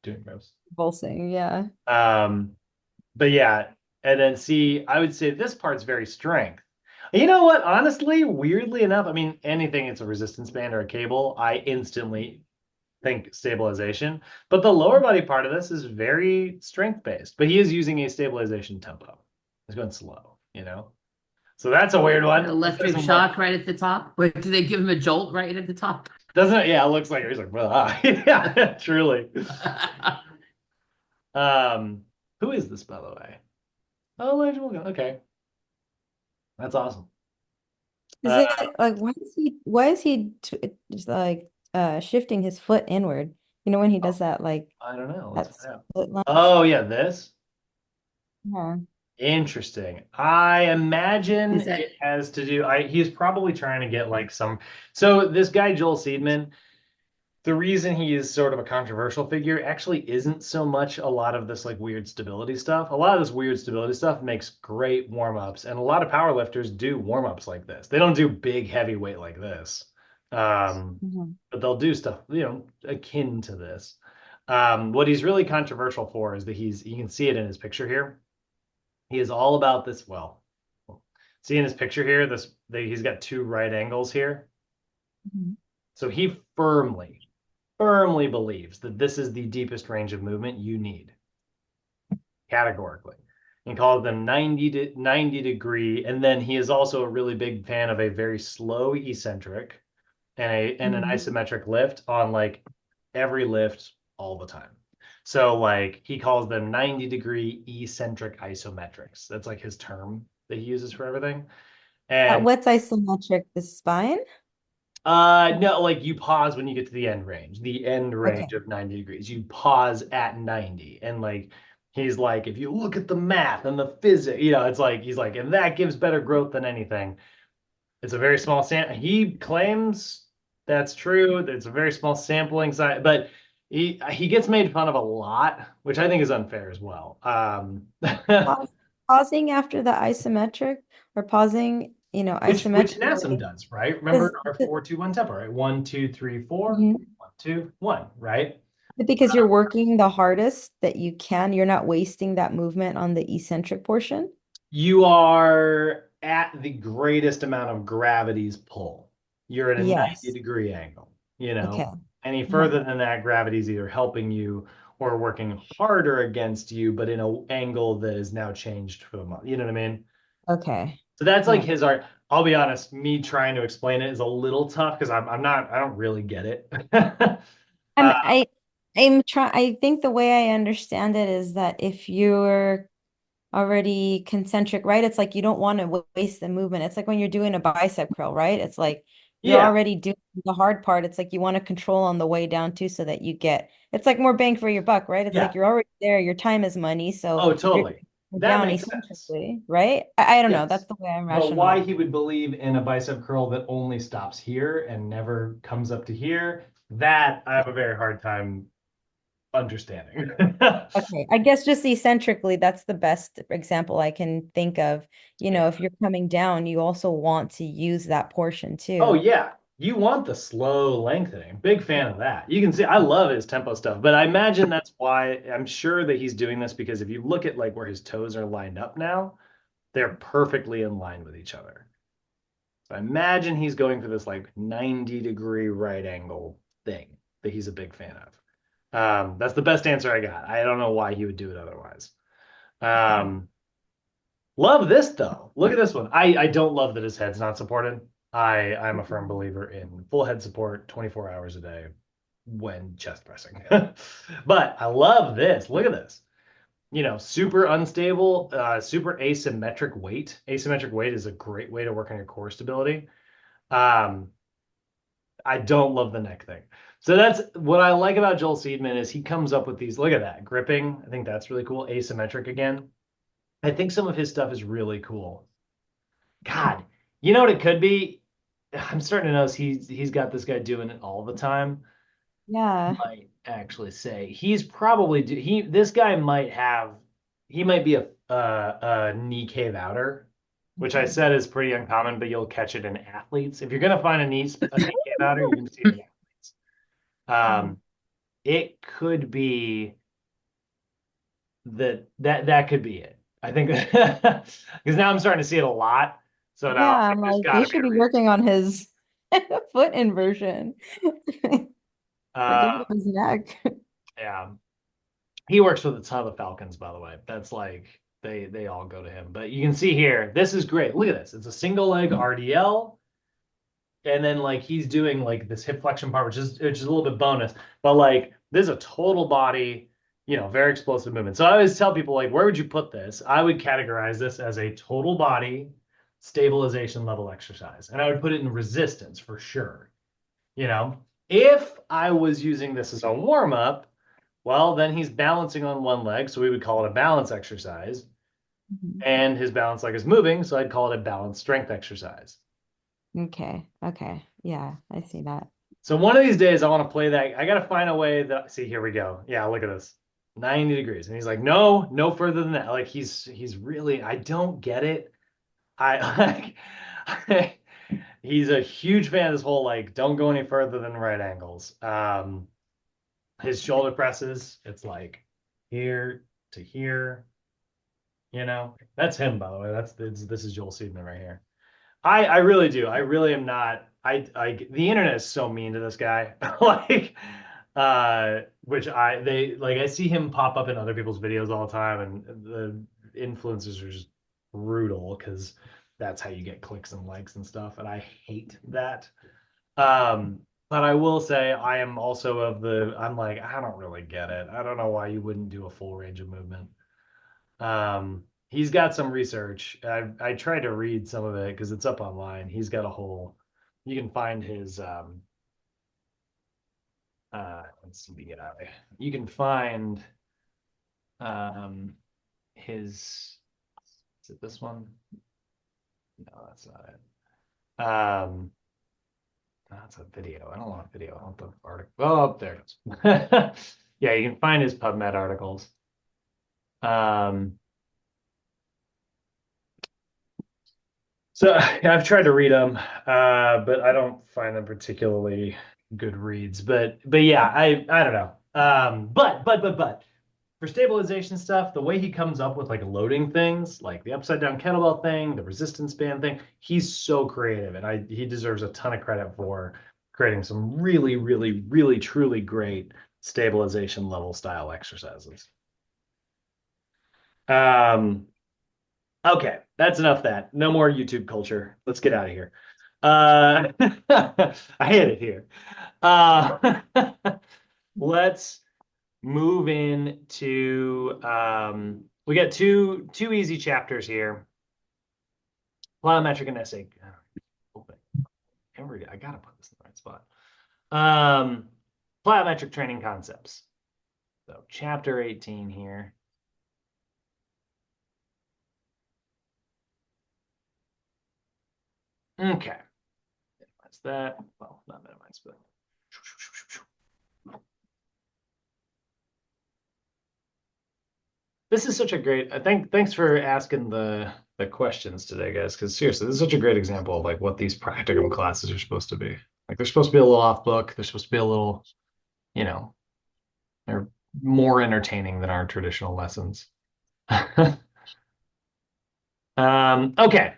doing gross. convulsing? Yeah. But yeah, and then see, I would say this part's very strength. You know what? Honestly, weirdly enough, I mean, anything it's a resistance band or a cable, I instantly think stabilization. But the lower body part of this is very strength based. But he is using a stabilization tempo. He's going slow. So that's a weird one. electric shock right at the top. Wait, do they give him a jolt right at the top? Doesn't it? Yeah, it looks like he's like, yeah, truly. Who is this, by the way? Oh, Elijah Morgan. Okay, that's awesome. Is it like just like shifting his foot inward? When he does that, like I don't know. Let's that's find out. split lunge. Oh, yeah, this. Yeah. Interesting. I imagine Is that- it has to do. He's probably trying to get like some. So this guy Joel Seedman, the reason he is sort of a controversial figure actually isn't so much a lot of this like weird stability stuff. A lot of this weird stability stuff makes great warm-ups, and a lot of powerlifters do warm-ups like this. They don't do big heavy weight like this. Mhm. But they'll do stuff, akin to this. What he's really controversial for is that you can see it in his picture here. He is all about this. Well, see in his picture here, he's got 2 right angles here. Mhm. So he firmly believes that this is the deepest range of movement you need, categorically. and calls them 90 degree. And then he is also a really big fan of a very slow eccentric and an Mhm. isometric lift on like every lift all the time. So like he calls them 90-degree eccentric isometrics. That's like his term that he uses for everything. And What's isometric? The spine? no, like you pause when you get to the end Okay. range of 90 degrees. You pause at 90. And like he's like, if you look at the math and the physics, it's like he's like, and that gives better growth than anything. It's a very small sample. He claims that's true. It's a very small sampling size, but he gets made fun of a lot, which I think is unfair as well. Pause, pausing after the isometric or pausing, which NASM isometrically. does, right? Remember Because, our 4-2-1 tempo, right? 1, 2, 3, 4, Mhm. 1, 2, 1, right? Because you're working the hardest that you can, you're not wasting that movement on the eccentric portion. You are at the greatest amount of gravity's pull. You're at a 90 Yes. degree angle, Okay. Any Uh-huh. further than that, gravity's either helping you or working harder against you, but in an angle that is now changed for the month. You know what I mean? Okay. So that's like Yeah. his art. I'll be honest, me trying to explain it is a little tough because I don't really get it. I'm uh, I I'm trying I think the way I understand it is that if you're already concentric, right? It's like you don't want to waste the movement. It's like when you're doing a bicep curl, right? It's like you're yeah, already doing the hard part. It's like you want to control on the way down too, so that you get it's like more bang for your buck, right? It's like yeah. you're already there, your time is money. So Oh, if you're totally. going That down makes sense. eccentrically, right? I don't know. Yes. That's the way I'm But why rational. he would believe in a bicep curl that only stops here and never comes up to here, that I have a very hard time understanding. Okay, I guess just eccentrically, that's the best example I can think of. If you're coming down, you also want to use that portion Oh too. yeah, you want the slow lengthening. Big fan of that. You can see I love his tempo stuff, but I imagine that's why I'm sure that he's doing this because if you look at like where his toes are lined up now, they're perfectly in line with each other. So I imagine he's going for this like 90-degree right angle thing that he's a big fan of. That's the best answer I got. I don't know why he would do it otherwise. Um, love this though. Look at this one. I don't love that his head's not supported. I'm a firm believer in full head support 24 hours a day when chest pressing. But I love this. Look at this. Super unstable, super asymmetric weight. Asymmetric weight is a great way to work on your core stability. Um, I don't love the neck thing. So that's what I like about Joel Seedman is he comes up with these. Look at that gripping. I think that's really cool. Asymmetric again. I think some of his stuff is really cool. God, you know what it could be? I'm starting to notice he's got this guy doing it all the time. Yeah. Might actually say he's probably this guy he might be a knee cave outer, which I said is pretty uncommon, but you'll catch it in athletes. If you're gonna find a knee cave outer, you're gonna see it in athletes. Mhm. Um, it could be that could be it. I think because now I'm starting to see it a lot. So now Yeah, I'm I'm like, there's like, got you to be should a be reason. working on his foot inversion. Forget Uh, about his neck. yeah, he works with a ton of the Falcons, by the way. That's like they all go to him. But you can see here, this is great. Look at this. It's a single leg RDL, and then like he's doing like this hip flexion part, which is a little bit bonus. But like this is a total body, very explosive movement. So I always tell people like, where would you put this? I would categorize this as a total body stabilization level exercise, and I would put it in resistance for sure. You know, if I was using this as a warm up, well, then he's balancing on one leg, so we would call it a balance exercise. Mhm. And his balance leg is moving, so I'd call it a balance strength exercise. Okay. Okay. Yeah, I see that. So one of these days, I want to play that. I got to find a way that. See, here we go. Yeah, look at this, 90 degrees, and he's like, no, no further than that. Like he's really. I don't get it. I like. He's a huge fan of this whole like, don't go any further than right angles. His shoulder presses, it's like here to here. That's him, by the way. This is Joel Seedman right here. I really do. I really am not. The internet is so mean to this guy. Like, which I they like. I see him pop up in other people's videos all the time, and influencers are just brutal because that's how you get clicks and likes and stuff, and I hate that. But I will say I am also I'm like, I don't really get it. I don't know why you wouldn't do a full range of movement. He's got some research. I tried to read some of it because it's up online. He's got a whole, you can find his let's see, we get out of here. You can find his, is it this one? No, that's not it. That's a video. I don't want a video. I want the article. Oh, there it is. Yeah, you can find his PubMed articles. So I've tried to read them, but I don't find them particularly good reads. But yeah, I don't know. But for stabilization stuff, the way he comes up with like loading things, like the upside down kettlebell thing, the resistance band thing, he's so creative, and he deserves a ton of credit for creating some really, really, really, truly great stabilization level style exercises. Okay, that's enough of that. No more YouTube culture. Let's get out of here. I hate it here. Let's move into we got two easy chapters here. Plyometric and essay. Open. I gotta put this in the right spot. Plyometric training concepts. So chapter 18 here. Okay. Minimize that. Well, not minimize, but this is such a great, thanks for asking the questions today, guys, because seriously, this is such a great example of like what these practicum classes are supposed to be. Like they're supposed to be a little off book. They're supposed to be a little, they're more entertaining than our traditional lessons. Okay.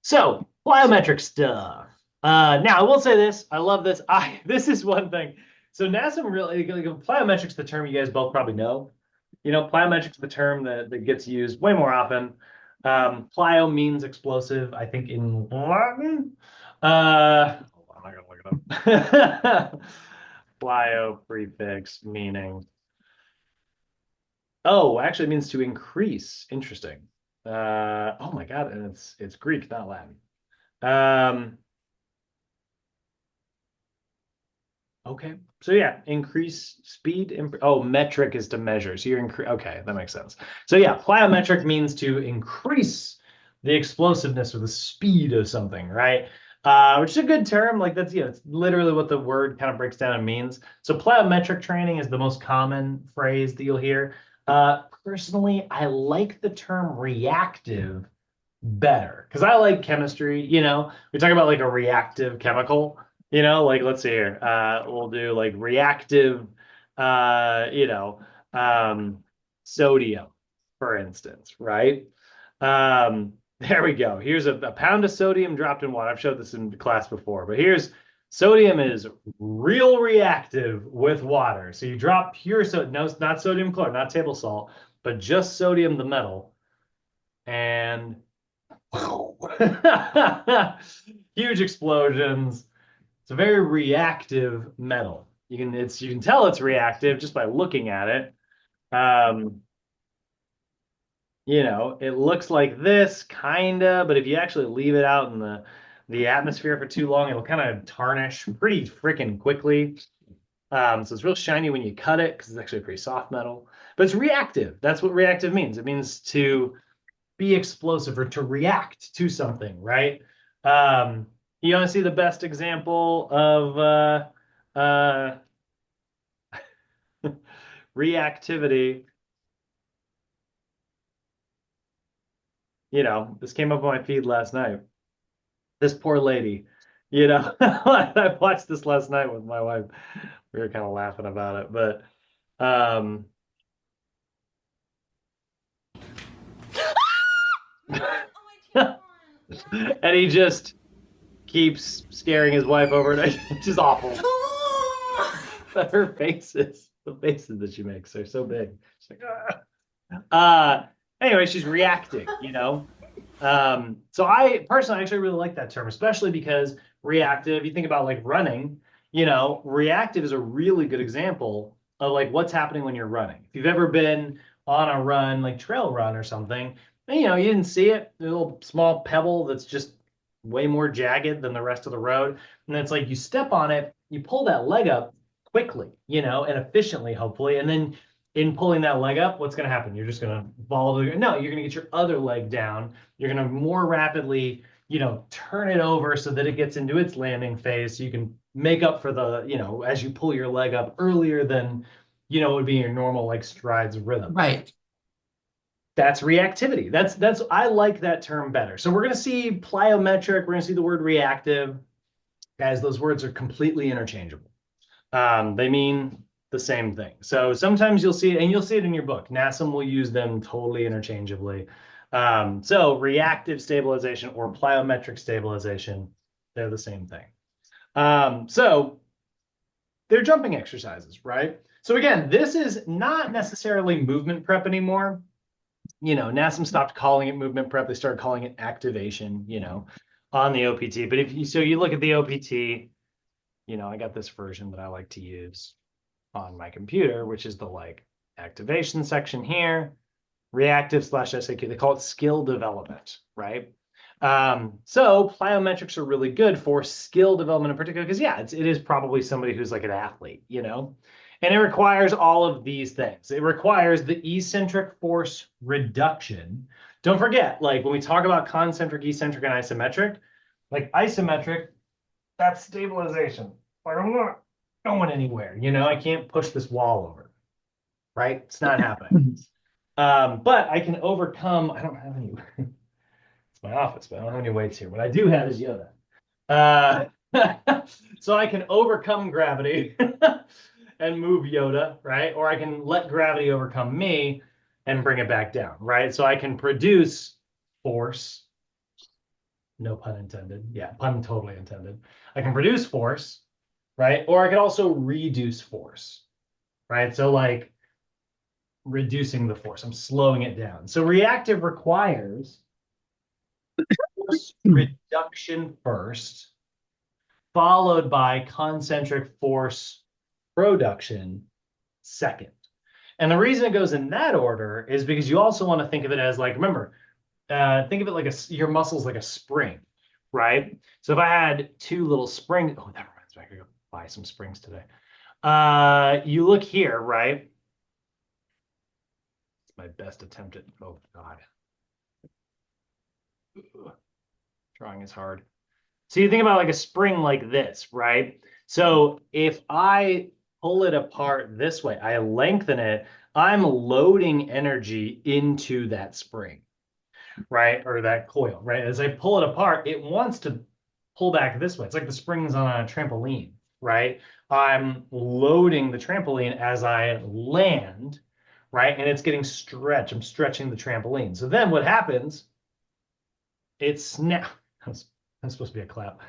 So plyometric stuff. Now I will say this. I love this. This is one thing. So NASM really, plyometric's the term you guys both probably know. Plyometric's the term that gets used way more often. Plyo means explosive, I think, in Latin. Hold on, I gotta look it up. Plyo prefix meaning. Oh, actually it means to increase. Interesting. Oh my God, and it's Greek, not Latin. Okay, so yeah, increase speed. Metric is to measure. So okay, that makes sense. So yeah, plyometric means to increase the explosiveness or the speed of something, right? Which is a good term. Like that's, it's literally what the word kind of breaks down and means. So plyometric training is the most common phrase that you'll hear. Personally, I like the term reactive better because I like chemistry. We talk about like a reactive chemical. Like let's see here. We'll do like reactive, sodium, for instance, right? There we go. Here's a pound of sodium dropped in water. I've showed this in class before, but here's sodium is real reactive with water. So you drop pure sodium, no, not sodium chloride, not table salt, but just sodium, the metal, and huge explosions. It's a very reactive metal. You can tell it's reactive just by looking at it. It looks like this kinda, but if you actually leave it out in the atmosphere for too long, it'll kind of tarnish pretty freaking quickly. So it's real shiny when you cut it because it's actually a pretty soft metal, but it's reactive. That's what reactive means. It means to be explosive or to react to something, right? You want to see the best example of reactivity? This came up on my feed last night. This poor lady, I watched this last night with my wife. We were kind of laughing about it, but and he just keeps scaring his wife over it. It's just awful. But the faces that she makes are so big. She's like, ah. Anyway, she's reacting, you know? So I personally actually really like that term, especially because reactive, you think about like running, you know, reactive is a really good example of like what's happening when you're running. If you've ever been on a run, like trail run or something, and, you know, you didn't see it, a little small pebble that's just way more jagged than the rest of the road. And it's like you step on it, you pull that leg up quickly, you know, and efficiently, hopefully. And then in pulling that leg up, what's going to happen? You're just going to follow no, you're going to get your other leg down. You're going to more rapidly, you know, turn it over so that it gets into its landing phase. So you can make up for the, you know, as you pull your leg up earlier than, you know, it would be your normal like strides rhythm. Right. That's reactivity. That's I like that term better. So we're going to see plyometric. We're going to see the word reactive. Guys, those words are completely interchangeable. They mean the same thing. So sometimes you'll see it, and you'll see it in your book. NASM will use them totally interchangeably. So reactive stabilization or plyometric stabilization, they're the same thing. So they're jumping exercises, right? So again, this is not necessarily movement prep anymore. You know, NASM stopped calling it movement prep. They started calling it activation, you know, on the OPT. But if you, so you look at the OPT, you know, I got this version that I like to use on my computer, which is the like activation section here, reactive slash SAQ. They call it skill development, right? So plyometrics are really good for skill development in particular, because yeah, it is probably somebody who's like an athlete, you know, and it requires all of these things. It requires the eccentric force reduction. Don't forget, like when we talk about concentric, eccentric, and isometric, like isometric, that's stabilization. Like I'm not going anywhere, you know, I can't push this wall over, right? It's not happening. But I can overcome, I don't have any, it's my office, but I don't have any weights here. What I do have is Yoda. Uh, so I can overcome gravity and move Yoda, right? Or I can let gravity overcome me and bring it back down, right? So I can produce force, no pun intended. Yeah, pun totally intended. I can produce force, right? Or I could also reduce force, right? So like reducing the force, I'm slowing it down. So reactive requires force reduction first, followed by concentric force production second. And the reason it goes in that order is because you also want to think of it as like, remember, think of it like your muscles like a spring, right? So if I had two little springs, oh, that reminds me, I could go buy some springs today. You look here, right? It's my best attempt at, oh God. Drawing is hard. So you think about like a spring like this, right? So if I pull it apart this way, I lengthen it, I'm loading energy into that spring, right? Or that coil, right? As I pull it apart, it wants to pull back this way. It's like the springs on a trampoline, right? I'm loading the trampoline as I land, right? And it's getting stretched. I'm stretching the trampoline. So then what happens? It snaps. That's supposed to be a clap.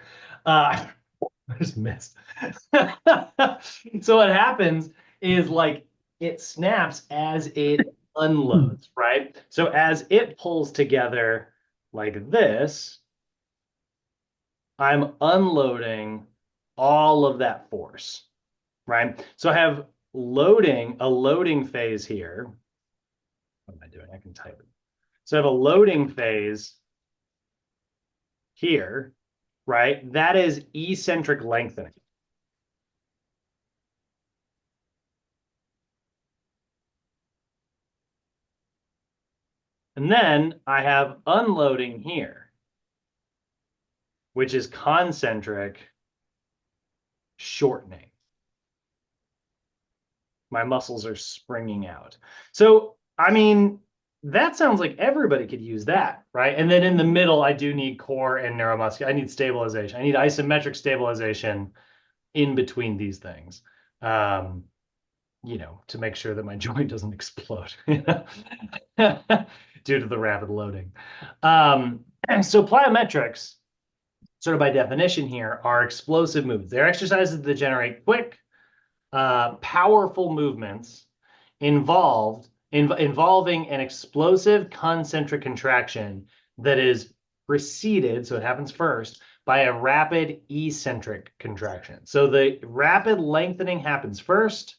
I just missed. So what happens is like it snaps as it unloads, right? So as it pulls together like this, I'm unloading all of that force, right? So I have a loading phase here. What am I doing? I can type it. So I have a loading phase here, right? That is eccentric lengthening. And then I have unloading here, which is concentric shortening. My muscles are springing out. So, I mean, that sounds like everybody could use that, right? And then in the middle, I do need core and neuromuscular. I need stabilization. I need isometric stabilization in between these things, you know, to make sure that my joint doesn't explode, you know, due to the rapid loading. So plyometrics, sort of by definition here, are explosive movements. They're exercises that generate quick, powerful movements involved involving an explosive concentric contraction that is preceded, so it happens first, by a rapid eccentric contraction. So the rapid lengthening happens first,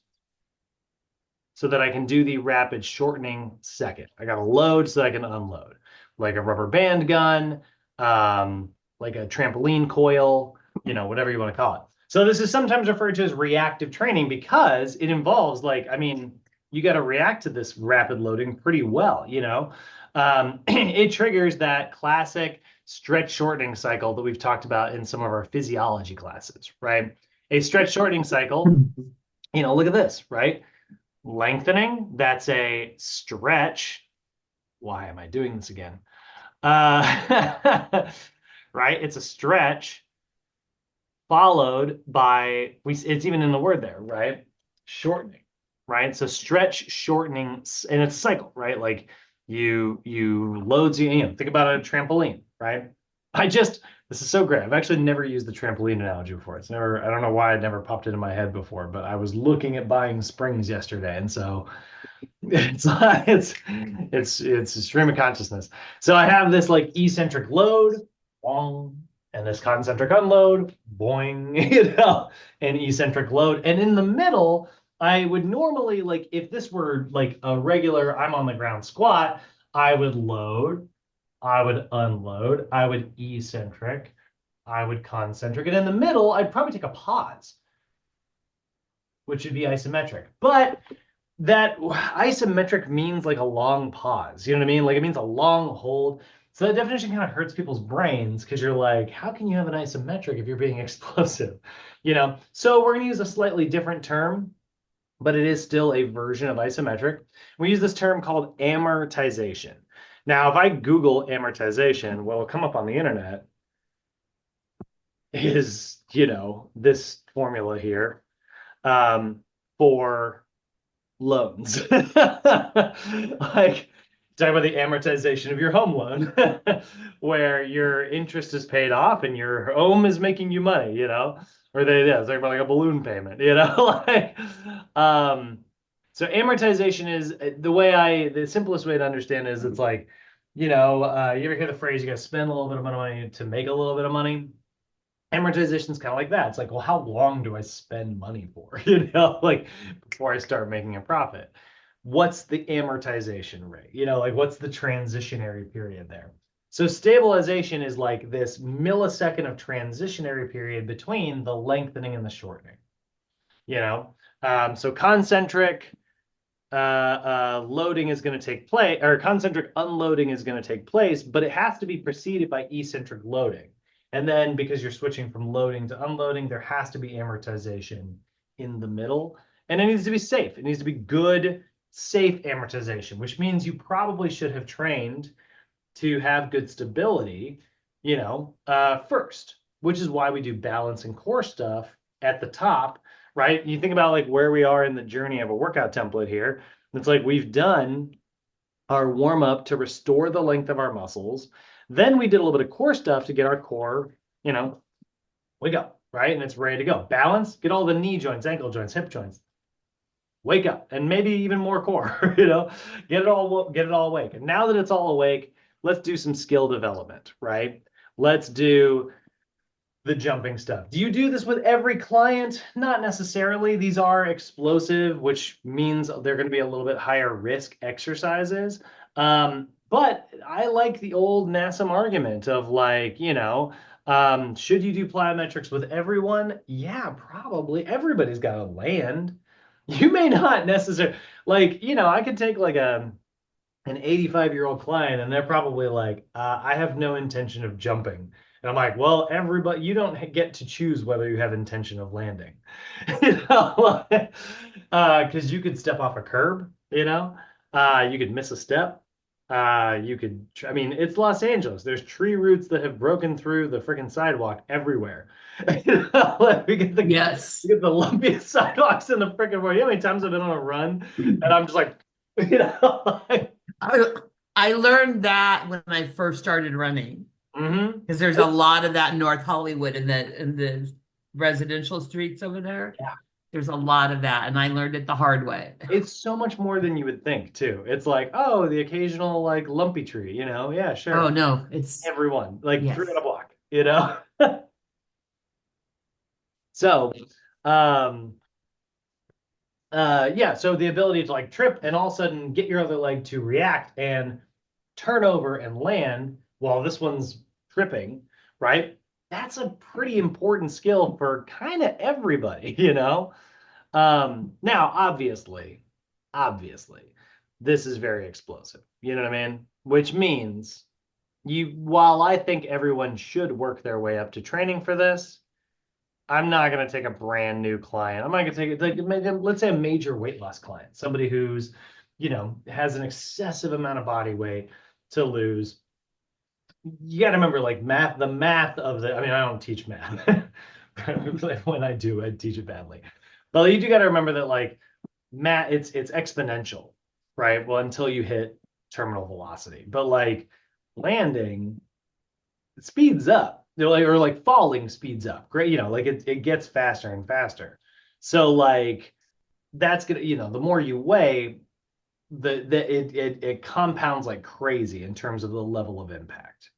so that I can do the rapid shortening second. I got to load so that I can unload, like a rubber band gun, like a trampoline coil, whatever you want to call it. So this is sometimes referred to as reactive training because it involves you got to react to this rapid loading pretty well, it triggers that classic stretch shortening cycle that we've talked about in some of our physiology classes, right? A stretch shortening cycle, look at this, right? Lengthening, that's a stretch. Why am I doing this again? Right? It's a stretch followed by, it's even in the word there, right? Shortening, right? So stretch, shortening, and it's a cycle, right? Like you loads, think about a trampoline, right? This is so great. I've actually never used the trampoline analogy before. I don't know why it never popped into my head before, but I was looking at buying springs yesterday. And so it's stream of consciousness. So I have this like eccentric load, bong, and this concentric unload, boing, and eccentric load. And in the middle, I would normally, like, if this were like a regular, I'm on the ground squat, I would load, I would unload, I would eccentric, I would concentric, and in the middle, I'd probably take a pause, which would be isometric. But that isometric means like a long pause. You know what I mean? Like it means a long hold. So that definition kind of hurts people's brains because you're like, how can you have an isometric if you're being explosive? So we're going to use a slightly different term, but it is still a version of isometric. We use this term called amortization. Now, if I Google amortization, what will come up on the internet is, this formula here for loans. Like, talk about the amortization of your home loan, where your interest is paid off and your home is making you money, or it's like like a balloon payment, so amortization is the simplest way to understand is it's like, you ever hear the phrase, you got to spend a little bit of money to make a little bit of money? Amortization is kind of like that. It's like, well, how long do I spend money for, like before I start making a profit? What's the amortization rate? Like what's the transitionary period there? So stabilization is like this millisecond of transitionary period between the lengthening and the shortening, so concentric loading is going to take place, or concentric unloading is going to take place, but it has to be preceded by eccentric loading. And then because you're switching from loading to unloading, there has to be amortization in the middle. And it needs to be safe. It needs to be good, safe amortization, which means you probably should have trained to have good stability, first, which is why we do balance and core stuff at the top, right? You think about like where we are in the journey of a workout template here. It's like we've done our warm up to restore the length of our muscles. Then we did a little bit of core stuff to get our core, wake up, right? And it's ready to go. Balance, get all the knee joints, ankle joints, hip joints. Wake up, and maybe even more core, get it all awake. And now that it's all awake, let's do some skill development, right? Let's do the jumping stuff. Do you do this with every client? Not necessarily. These are explosive, which means they're going to be a little bit higher risk exercises. But I like the old NASM argument of like, should you do plyometrics with everyone? Yeah, probably. Everybody's got to land. You may not necessarily, like, I could take like an 85-year-old client and they're probably like, I have no intention of jumping. And I'm like, well, everybody, you don't get to choose whether you have intention of landing, because you could step off a curb, you could miss a step. It's Los Angeles. There's tree roots that have broken through the freaking sidewalk everywhere. We get the lumpiest sidewalks in the freaking world. You know how many times I've been on a run and I'm just like, I learned that when I first started running. Because there's a lot of that in North Hollywood in the residential streets over there. Yeah. There's a lot of that, and I learned it the hard way. It's so much more than you would think too. It's like, oh, the occasional like lumpy tree, yeah, Oh sure. no, it's Everyone, like three on yes. a block. So, um, yeah, so the ability to like trip and all of a sudden get your other leg to react and turn over and land while this one's tripping, right? That's a pretty important skill for kind of everybody. Now, obviously, this is very explosive. You know what I mean? Which means while I think everyone should work their way up to training for this, I'm not going to take a brand new client. I'm not going to take it like let's say a major weight loss client, somebody who's, has an excessive amount of body weight to lose. You got to remember like the math of I mean, I don't teach math. When I do, I teach it badly. But you do got to remember that like math, it's exponential, right? Well, until you hit terminal velocity. But like landing, it speeds up. Or like falling speeds up. Great, like it gets faster and faster. So like that's gonna, the more you weigh, it compounds like crazy in terms of the level of impact.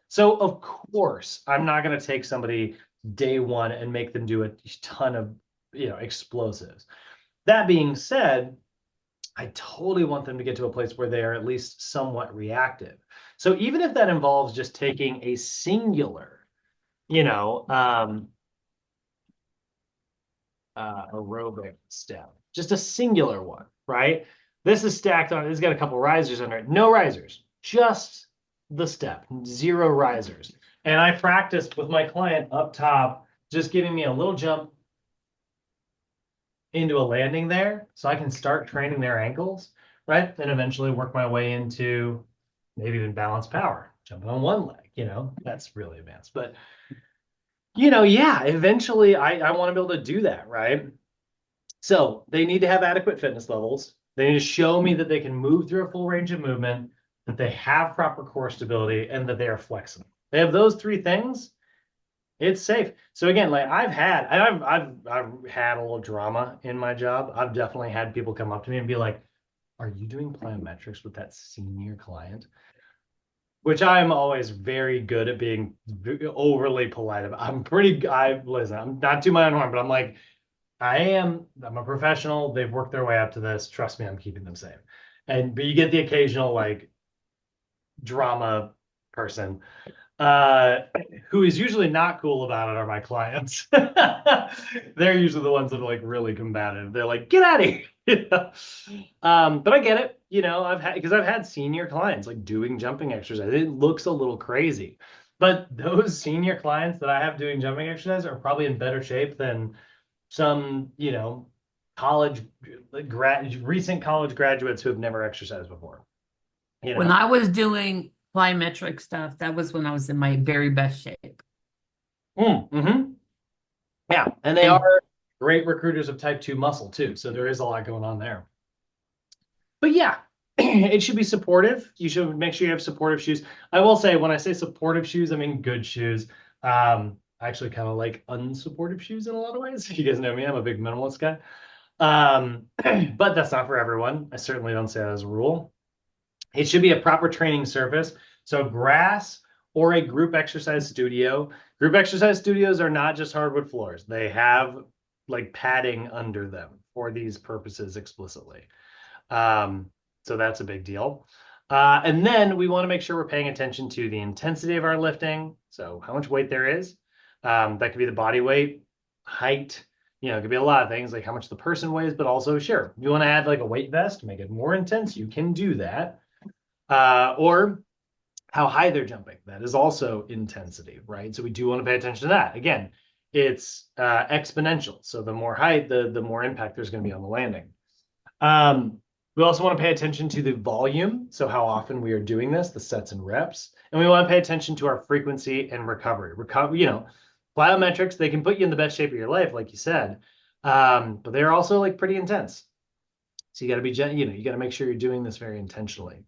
So of course, I'm not gonna take somebody day one and make them do a ton of explosives. That being said, I totally want them to get to a place where they are at least somewhat reactive. So even if that involves just taking a singular, aerobic step, just a singular one, right? This is stacked on, it's got a couple risers under it. No risers, just the step, 0 risers. And I practiced with my client up top, just giving me a little jump into a landing there so I can start training their ankles, right? And eventually work my way into maybe even balanced power, jumping on one leg, that's really advanced. But, yeah, eventually I want to be able to do that, right? So they need to have adequate fitness levels. They need to show me that they can move through a full range of movement, that they have proper core stability, and that they are flexible. They have those 3 things. It's safe. So again, like I've had a little drama in my job. I've definitely had people come up to me and be like, "Are you doing plyometrics with that senior client?" Which I'm always very good at being overly polite about. Listen, I'm not to my own horn, but I'm like, I'm a professional. They've worked their way up to this. Trust me, I'm keeping them safe. But you get the occasional like drama person who is usually not cool about it are my clients. They're usually the ones that are like really combative. They're like, get out of here. But I get it, I've had senior clients like doing jumping exercise. It looks a little crazy, but those senior clients that I have doing jumping exercise are probably in better shape than some, college recent college graduates who have never exercised before. When I was doing plyometric stuff, that was when I was in my very best shape. Mm-hmm. Yeah, and they are great recruiters of type 2 muscle too, so there is a lot going on there. But yeah, it should be supportive. You should make sure you have supportive shoes. I will say, when I say supportive shoes, I mean good shoes. I actually kind of like unsupportive shoes in a lot of ways. You guys know me, I'm a big minimalist guy. But that's not for everyone. I certainly don't say that as a rule. It should be a proper training surface. So grass or a group exercise studio. Group exercise studios are not just hardwood floors. They have like padding under them for these purposes explicitly. So that's a big deal. And then we want to make sure we're paying attention to the intensity of our lifting. So how much weight there is. That could be the body weight, height, it could be a lot of things like how much the person weighs, but also sure, you want to add like a weight vest, make it more intense, you can do that. Or how high they're jumping. That is also intensity, right? So we do want to pay attention to that. Again, it's exponential. So the more height, the more impact there's going to be on the landing. We also want to pay attention to the volume. So how often we are doing this, the sets and reps. And we want to pay attention to our frequency and recovery. Plyometrics, they can put you in the best shape of your life, like you said. But they're also like pretty intense. So you got to be, you got to make sure you're doing this very intentionally.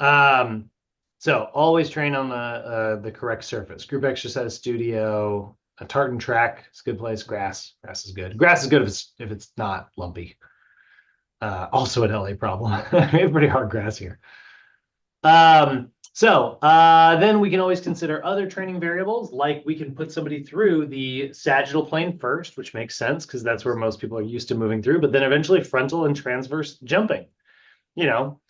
So always train on the correct surface. Group exercise studio, A tartan track is a good place. Grass is good. Grass is good if it's not lumpy. Also an LA problem. We have pretty hard grass here. Then we can always consider other training variables, like we can put somebody through the sagittal plane first, which makes sense because that's where most people are used to moving through, but then eventually frontal and transverse jumping. You know,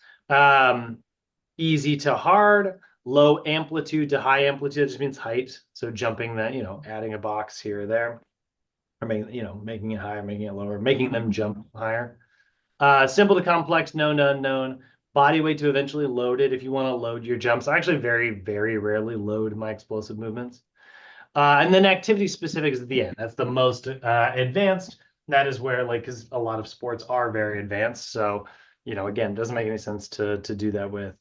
easy to hard, low amplitude to high amplitude, just means height. So jumping that, adding a box here or there, or making it higher, making it lower, making them jump higher. Simple to complex, known to unknown. Body weight to eventually loaded if you want to load your jumps. I actually very, very rarely load my explosive movements. And then activity specific is at the end. That's the most advanced. That is where, because a lot of sports are very advanced. So, again, it doesn't make any sense to do that with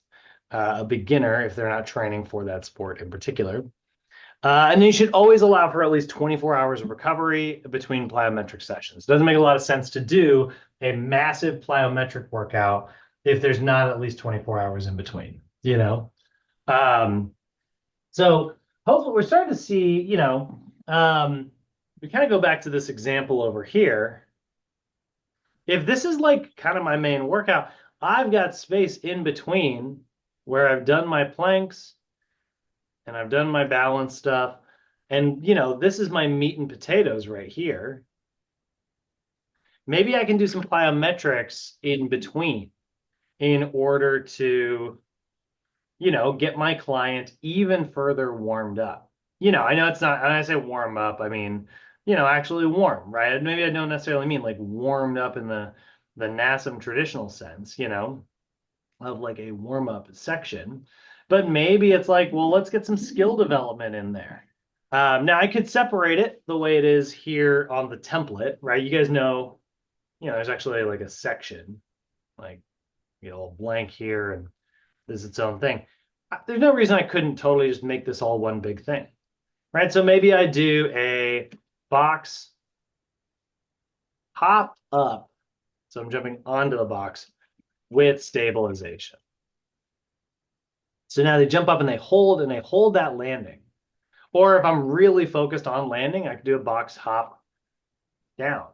a beginner if they're not training for that sport in particular. And then you should always allow for at least 24 hours of recovery between plyometric sessions. Doesn't make a lot of sense to do a massive plyometric workout if there's not at least 24 hours in between, So hopefully we're starting to see, we kind of go back to this example over here. If this is kind of my main workout, I've got space in between where I've done my planks and I've done my balance stuff. And, this is my meat and potatoes right here. Maybe I can do some plyometrics in between in order to, get my client even further warmed up. I know it's not, when I say warm up, I mean, actually warm, right? Maybe I don't necessarily mean warmed up in the NASM traditional sense, of a warm up section. But maybe it's well, let's get some skill development in there. Now I could separate it the way it is here on the template, right? You guys know, there's actually a section, a little blank here, and there's its own thing. There's no reason I couldn't totally just make this all one big thing, right? So maybe I do a box hop up. So I'm jumping onto the box with stabilization. So now they jump up and they hold that landing. Or if I'm really focused on landing, I could do a box hop down.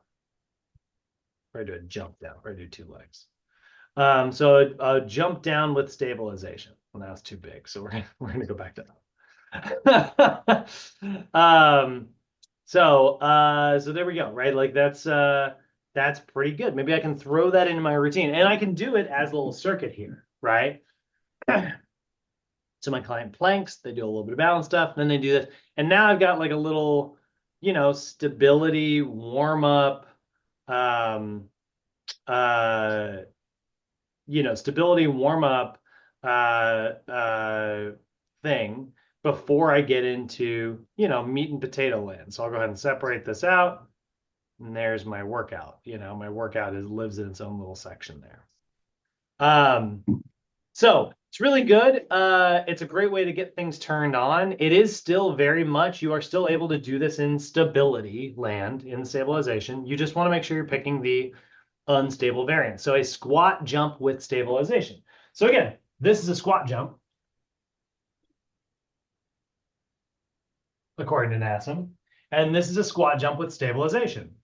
Or I do a jump down, or I do two legs. So a jump down with stabilization. Well, now it's too big, so we're gonna go back to that. So there we go, right? That's pretty good. Maybe I can throw that into my routine, and I can do it as a little circuit here, right? So my client planks, they do a little bit of balance stuff, and then they do this, and now I've got a little, stability warm up, stability warm up thing before I get into, meat and potato land. So I'll go ahead and separate this out. And there's my workout. My workout lives in its own little section there. So it's really good. It's a great way to get things turned on. It is still very much, you are still able to do this in stability land, in stabilization. You just want to make sure you're picking the unstable variant. So a squat jump with stabilization. So again, this is a squat jump, according to NASM, and this is a squat jump with stabilization.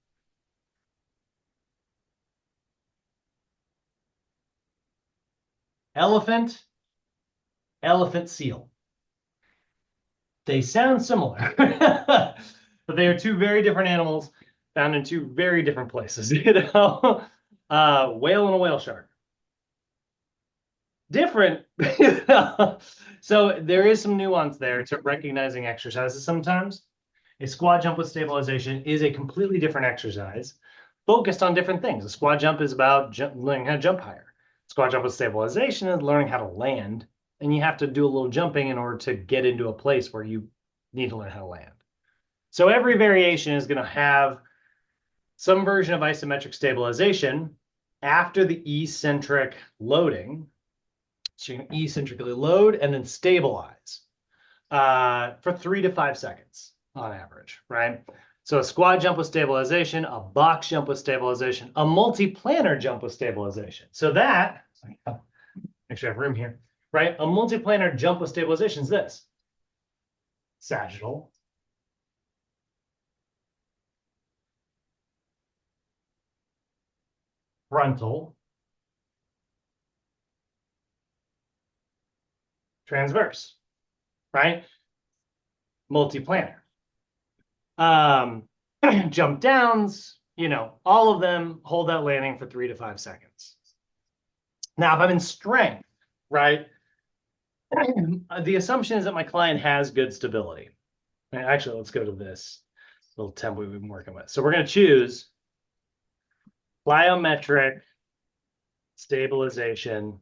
Elephant, seal. They sound similar, but they are two very different animals found in two very different places, whale and a whale shark. Different. So there is some nuance there to recognizing exercises sometimes. A squat jump with stabilization is a completely different exercise focused on different things. A squat jump is about learning how to jump higher. Squat jump with stabilization is learning how to land, and you have to do a little jumping in order to get into a place where you need to learn how to land. So every variation is going to have some version of isometric stabilization after the eccentric loading. So you can eccentrically load and then stabilize for 3 to 5 seconds on average, right? So a squat jump with stabilization, a box jump with stabilization, a multi-planar jump with stabilization. So that, actually I have room here, right? A multi-planar jump with stabilization is this. Sagittal, frontal, transverse, right? Multiplanar. Jump downs, all of them hold that landing for 3 to 5 seconds. Now, if I'm in strength, right, the assumption is that my client has good stability. Actually, let's go to this little template we've been working with. So we're going to choose plyometric stabilization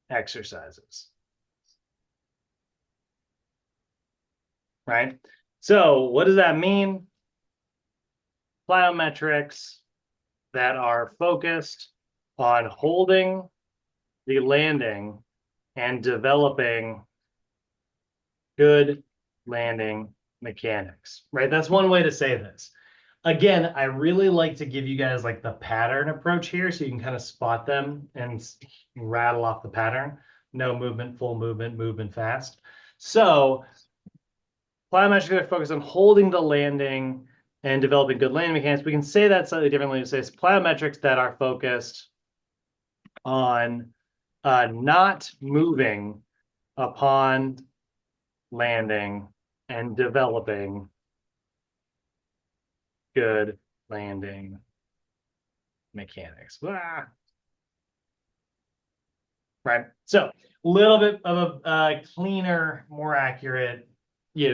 exercises. Right? So what does that mean? Plyometrics that are focused on holding the landing and developing good landing mechanics, right? That's one way to say this. Again, I really like to give you guys like the pattern approach here so you can kind of spot them and rattle off the pattern. No movement, full movement, movement fast. So plyometrics are focused on holding the landing and developing good landing mechanics. We can say that slightly differently. We say it's plyometrics that are focused on not moving upon landing and developing good landing mechanics. Right. So a little bit of a cleaner, more accurate,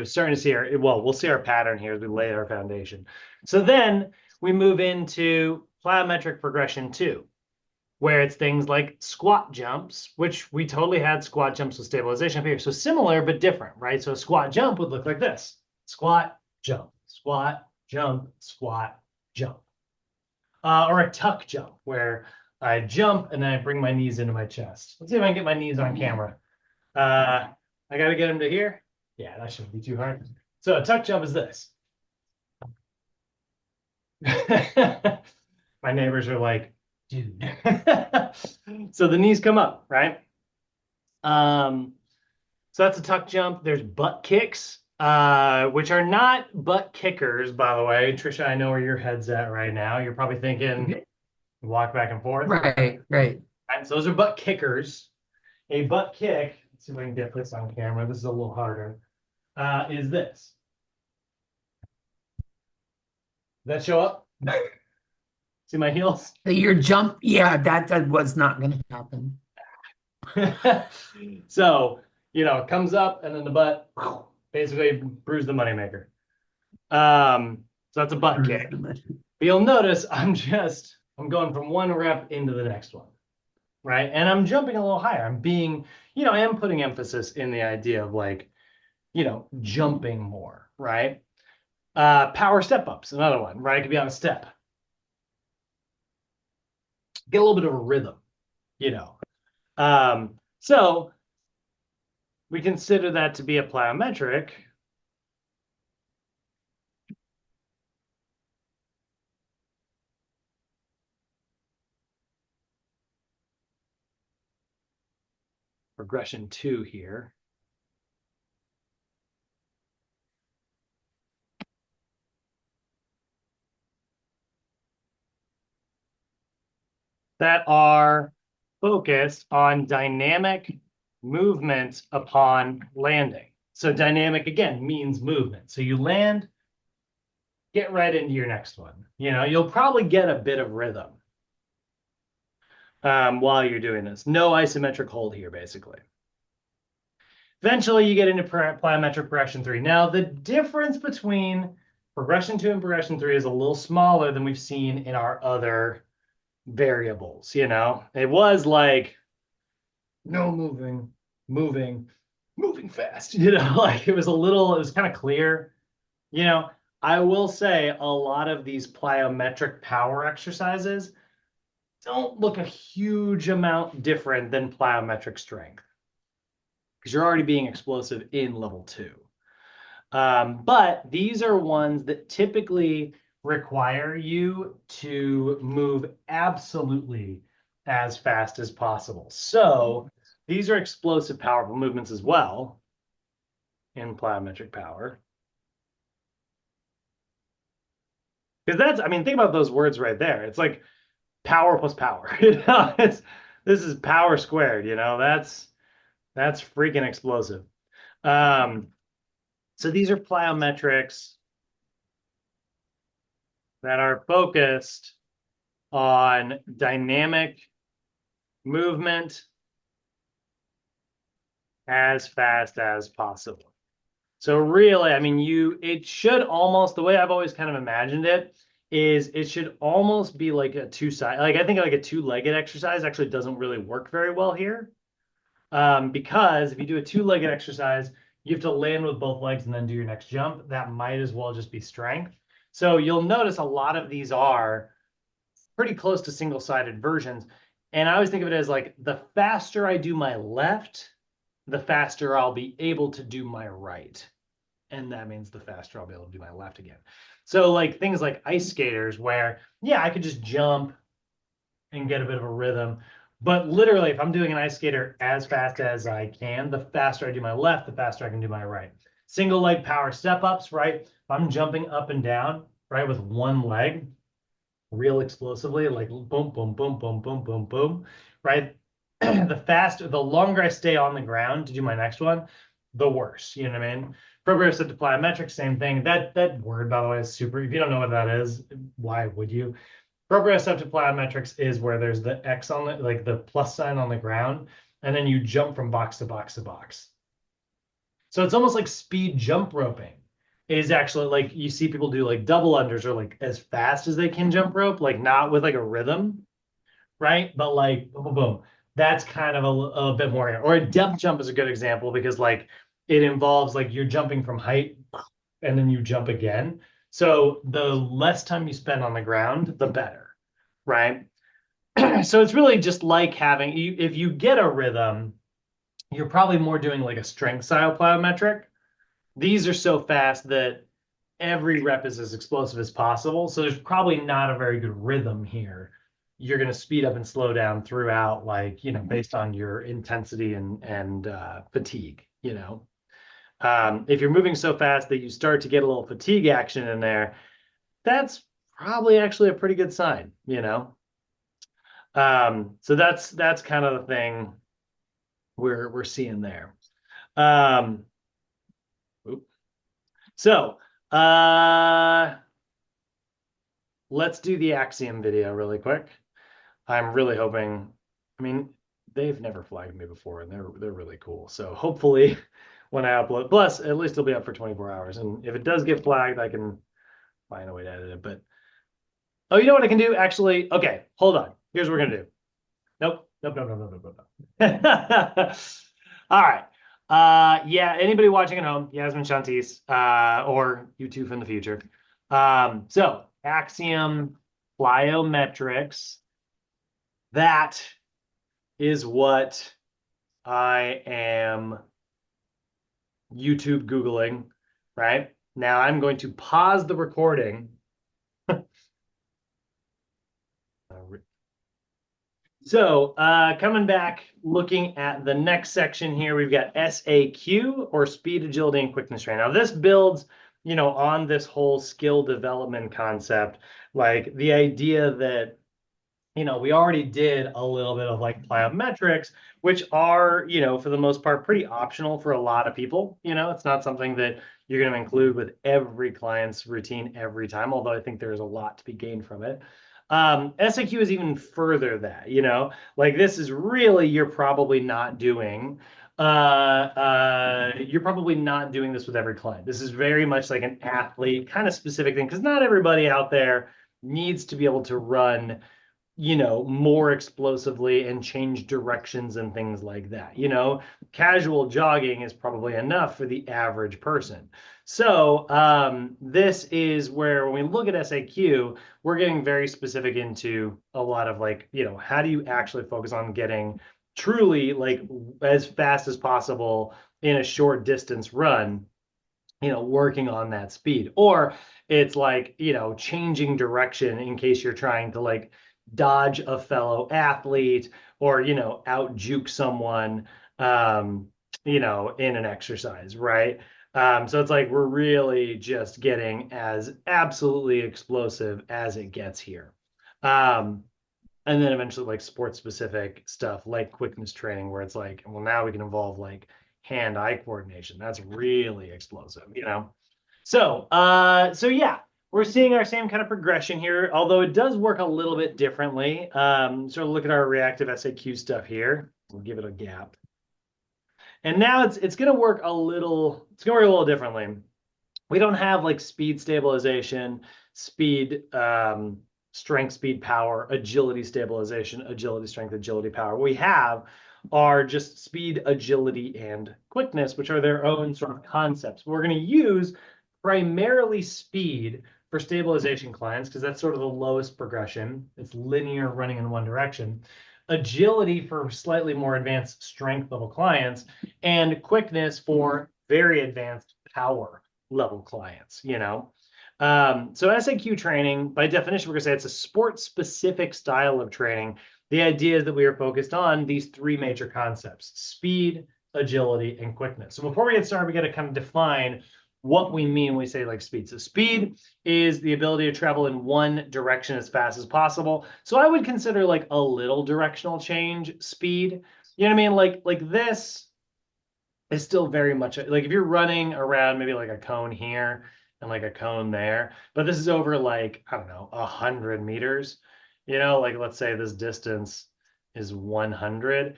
starting to see we'll see our pattern here as we lay our foundation. So then we move into plyometric progression 2, where it's things like squat jumps, which we totally had squat jumps with stabilization up here. So similar, but different, right? So a squat jump would look like this: squat, jump, squat, jump, squat, jump. Or a tuck jump, where I jump and then I bring my knees into my chest. Let's see if I can get my knees on camera. I got to get them to here. Yeah, that shouldn't be too hard. So a tuck jump is this. My neighbors are like, dude. So the knees come up, right? So that's a tuck jump. There's butt kicks, which are not butt kickers, by the way. Trisha, I know where your head's at right now. You're probably thinking walk back and forth. Right. And so those are butt kickers. A butt kick, let's see if I can get this on camera. This is a little harder. Is this. Does that show up? See my heels? Your jump, yeah, that was not going to happen. So, it comes up and then the butt basically brews the moneymaker. So that's a butt kick. But you'll notice I'm going from one rep into the next one, right? And I'm jumping a little higher. I'm being, I am putting emphasis in the idea of like, jumping more, right? Power step ups, another one, right? It could be on a step. Get a little bit of a rhythm, So we consider that to be a plyometric. Progression 2 here. That are focused on dynamic movement upon landing. So dynamic, again, means movement. So you land, get right into your next one. You'll probably get a bit of rhythm while you're doing this. No isometric hold here, basically. Eventually, you get into plyometric progression 3. Now, the difference between progression 2 and progression 3 is a little smaller than we've seen in our other variables. It was like no moving fast. Like it was kind of clear. I will say a lot of these plyometric power exercises don't look a huge amount different than plyometric strength because you're already being explosive in level 2. But these are ones that typically require you to move absolutely as fast as possible. So these are explosive, powerful movements as well in plyometric power. Because think about those words right there. It's like power plus power. This is power squared, that's freaking explosive. So these are plyometrics that are focused on dynamic movement as fast as possible. So really, I mean, it should almost, the way I've always kind of imagined it is it should almost be like a two-side, like I think like a two-legged exercise actually doesn't really work very well here. Because if you do a two-legged exercise, you have to land with both legs and then do your next jump. That might as well just be strength. So you'll notice a lot of these are pretty close to single-sided versions. And I always think of it as like the faster I do my left, the faster I'll be able to do my right. And that means the faster I'll be able to do my left again. So like things like ice skaters where, yeah, I could just jump and get a bit of a rhythm. But literally, if I'm doing an ice skater as fast as I can, the faster I do my left, the faster I can do my right. Single leg power step ups, right? If I'm jumping up and down, right, with one leg, real explosively, like boom, boom, boom, boom, boom, boom, boom, right? The longer I stay on the ground to do my next one, the worse. You know what I mean? Proprioceptive plyometrics, same thing. That word, by the way, is super. If you don't know what that is, why would you? Proprioceptive plyometrics is where there's the X on the, like the plus sign on the ground, and then you jump from box to box to box. So it's almost like speed jump roping is actually like you see people do like double unders or like as fast as they can jump rope, like not with like a rhythm, right? But like boom, boom, boom. That's kind of a bit more. Or a depth jump is a good example because like it involves like you're jumping from height and then you jump again. So the less time you spend on the ground, the better, right? So it's really just like having if you get a rhythm, you're probably more doing like a strength style plyometric. These are so fast that every rep is as explosive as possible. So there's probably not a very good rhythm here. You're going to speed up and slow down throughout, like, based on your intensity and fatigue, If you're moving so fast that you start to get a little fatigue action in there, that's probably actually a pretty good sign. So that's kind of the thing we're seeing there. So let's do the Axiom video really quick. I'm really hoping, I mean, they've never flagged me before and they're really cool. So hopefully when I upload, plus at least it'll be up for 24 hours. And if it does get flagged, I can find a way to edit it. But oh, you know what I can do? Actually, okay, hold on. Here's what we're gonna do. Nope. All right. Yeah, anybody watching at home, Yasmin Shantis, or YouTube in the future. So Axiom plyometrics. That is what I am YouTube Googling, right? Now I'm going to pause the recording. So coming back, looking at the next section here, we've got SAQ, or speed, agility, and quickness training. Now this builds, on this whole skill development concept, like the idea that, we already did a little bit of like plyometrics, which are, for the most part, pretty optional for a lot of people. It's not something that you're going to include with every client's routine every time, although I think there's a lot to be gained from it. SAQ is even further that, like this is really, you're probably not doing this with every client. This is very much like an athlete kind of specific thing, because not everybody out there needs to be able to run more explosively and change directions and things like that. Casual jogging is probably enough for the average person. So this is where when we look at SAQ, we're getting very specific into a lot of like, how do you actually focus on getting truly like as fast as possible in a short distance run, working on that speed. Or it's like, changing direction in case you're trying to like dodge a fellow athlete or out juke someone in an exercise, right? So it's like we're really just getting as absolutely explosive as it gets here. And then eventually like sports specific stuff like quickness training, where it's like, well, now we can involve like hand-eye coordination. That's really explosive, you know? So yeah, we're seeing our same kind of progression here, although it does work a little bit differently. So look at our reactive SAQ stuff here. We'll give it a gap. And now it's gonna work a little, differently. We don't have like speed stabilization, speed, strength, speed, power, agility stabilization, agility, strength, agility, power. What we have are just speed, agility, and quickness, which are their own sort of concepts. We're going to use primarily speed for stabilization clients because that's sort of the lowest progression. It's linear, running in one direction. Agility for slightly more advanced strength level clients, and quickness for very advanced power level clients, you know? So SAQ training, by definition, we're going to say it's a sport-specific style of training. The idea is that we are focused on these three major concepts: speed, agility, and quickness. So before we get started, we got to kind of define what we mean when we say like speed. So speed is the ability to travel in one direction as fast as possible. So I would consider like a little directional change speed. You know what I mean? Like this is still very much like if you're running around maybe like a cone here and like a cone there, but this is over like, I don't know, 100 meters, you know, like let's say this distance is 100.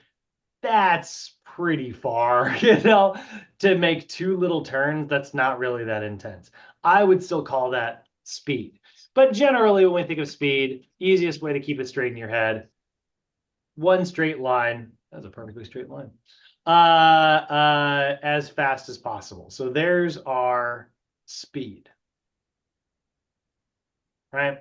That's pretty far, you know, to make two little turns. That's not really that intense. I would still call that speed. But generally, when we think of speed, easiest way to keep it straight in your head, one straight line. That's a perfectly straight line. As fast as possible. So there's our speed, right?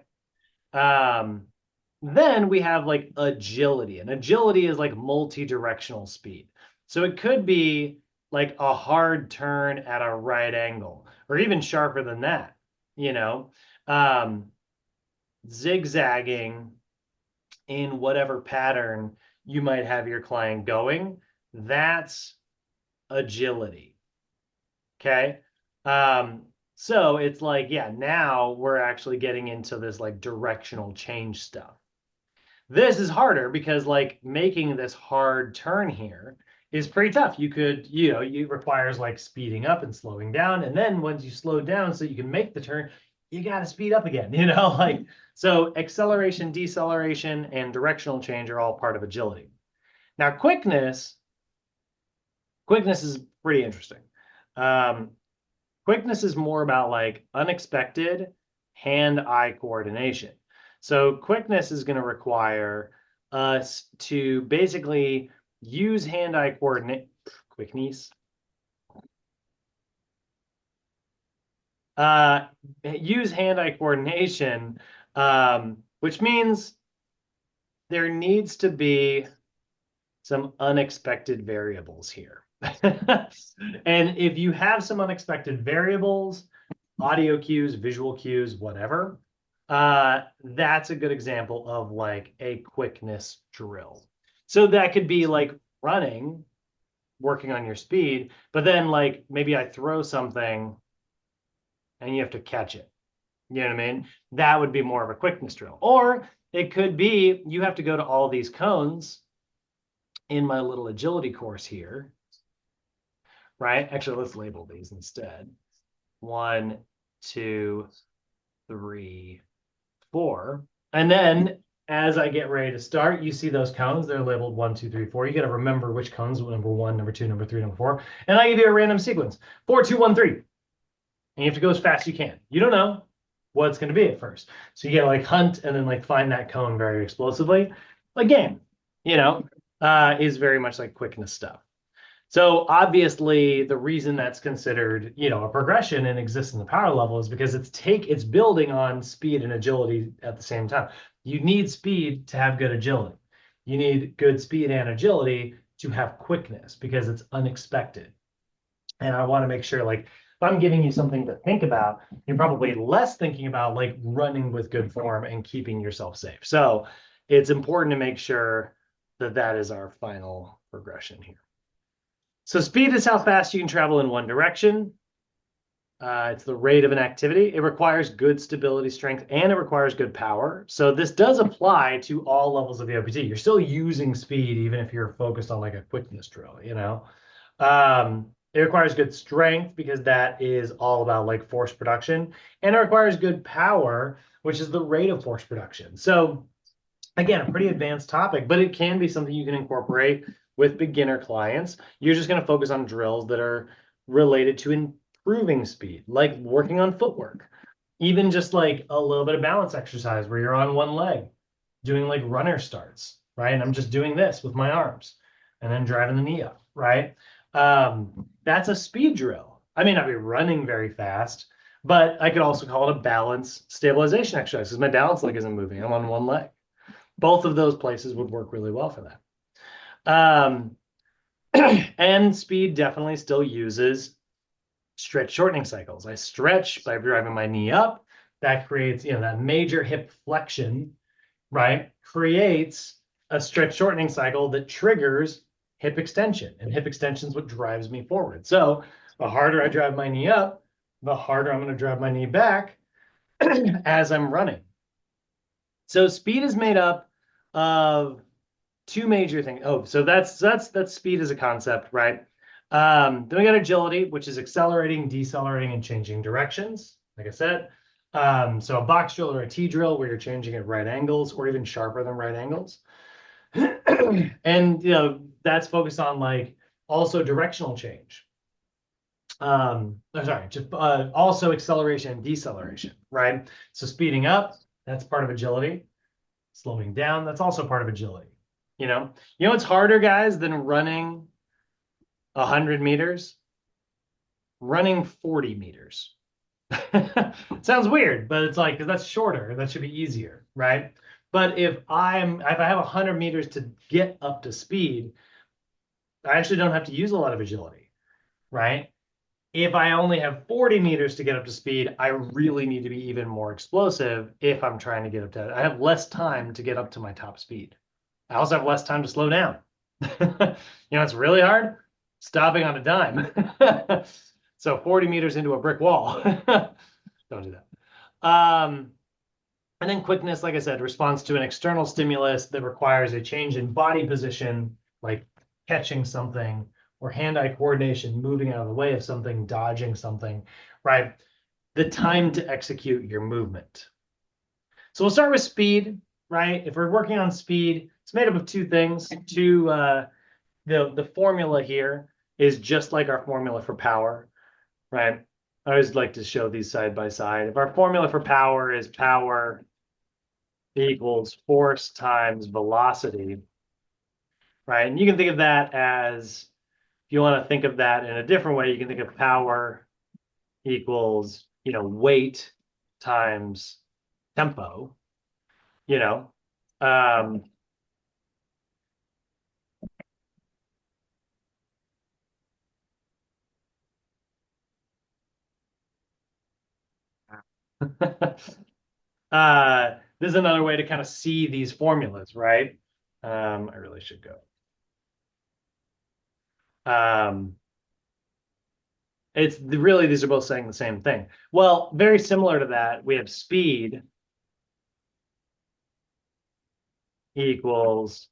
Then we have like agility, and agility is like multi-directional speed. So it could be like a hard turn at a right angle, or even sharper than that, you know, zigzagging in whatever pattern you might have your client going. That's agility. Okay. So it's like, yeah, now we're actually getting into this like directional change stuff. This is harder because like making this hard turn here is pretty tough. You could, you know, it requires like speeding up and slowing down. And then once you slow down so you can make the turn, you got to speed up again, you know, like, so acceleration, deceleration, and directional change are all part of agility. Now, quickness is pretty interesting. Quickness is more about like unexpected hand-eye coordination. So quickness is going to require us to basically use hand-eye coordinate, quickness, use hand-eye coordination, which means there needs to be some unexpected variables here. And if you have some unexpected variables, audio cues, visual cues, whatever, that's a good example of like a quickness drill. So that could be like running, working on your speed, but then like maybe I throw something and you have to catch it. You know what I mean? That would be more of a quickness drill. Or it could be you have to go to all these cones in my little agility course here, right? Actually, let's label these instead. 1, 2, 3, 4. And then as I get ready to start, you see those cones, they're labeled 1, 2, 3, 4. You got to remember which cones, number 1, number 2, number 3, number 4. And I give you a random sequence, 4, 2, 1, 3. And you have to go as fast as you can. You don't know what it's going to be at first. So you get like hunt and then like find that cone very explosively. Like game, you know, is very much like quickness stuff. So obviously the reason that's considered, you know, a progression and exists in the power level is because it's building on speed and agility at the same time. You need speed to have good agility. You need good speed and agility to have quickness because it's unexpected. And I want to make sure, like, if I'm giving you something to think about, you're probably less thinking about like running with good form and keeping yourself safe. So it's important to make sure that that is our final progression here. So speed is how fast you can travel in one direction. It's the rate of an activity. It requires good stability, strength, and it requires good power. So this does apply to all levels of the OPT. You're still using speed, even if you're focused on like a quickness drill, you know? It requires good strength because that is all about like force production, and it requires good power, which is the rate of force production. So again, a pretty advanced topic, but it can be something you can incorporate with beginner clients. You're just going to focus on drills that are related to improving speed, like working on footwork, even just like a little bit of balance exercise where you're on one leg, doing like runner starts, right? And I'm just doing this with my arms and then driving the knee up, right? That's a speed drill. I may not be running very fast, but I could also call it a balance stabilization exercise because my balance leg isn't moving. I'm on one leg. Both of those places would work really well for that. And speed definitely still uses stretch shortening cycles. I stretch by driving my knee up. That creates, that major hip flexion, right? Creates a stretch shortening cycle that triggers hip extension, and hip extension is what drives me forward. So the harder I drive my knee up, the harder I'm going to drive my knee back as I'm running. So speed is made up of two major things. Oh, so that's speed as a concept, right? Then we got agility, which is accelerating, decelerating, and changing directions. Like I said, so a box drill or a T drill where you're changing at right angles or even sharper than right angles. And that's focused on like also directional change. Also acceleration and deceleration, right? So speeding up, that's part of agility. Slowing down, that's also part of agility. You know what's harder, guys, than running 100 meters? Running 40 meters. Sounds weird, but it's like, because that's shorter, that should be easier, right? But if I have 100 meters to get up to speed, I actually don't have to use a lot of agility, right? If I only have 40 meters to get up to speed, I really need to be even more explosive if I'm trying to get up to it. I have less time to get up to my top speed. I also have less time to slow down. It's really hard stopping on a dime. So 40 meters into a brick wall. Don't do that. And then quickness, like I said, responds to an external stimulus that requires a change in body position, like catching something, or hand-eye coordination, moving out of the way of something, dodging something, right? The time to execute your movement. So we'll start with speed, right? If we're working on speed, it's made up of two things. The formula here is just like our formula for power, right? I always like to show these side by side. If our formula for power is power equals force times velocity, right? And you can think of that as, if you want to think of that in a different way, you can think of power equals, weight times tempo, this is another way to kind of see these formulas, right? I really should go. It's really, these are both saying the same thing. Well, very similar to that, we have speed equals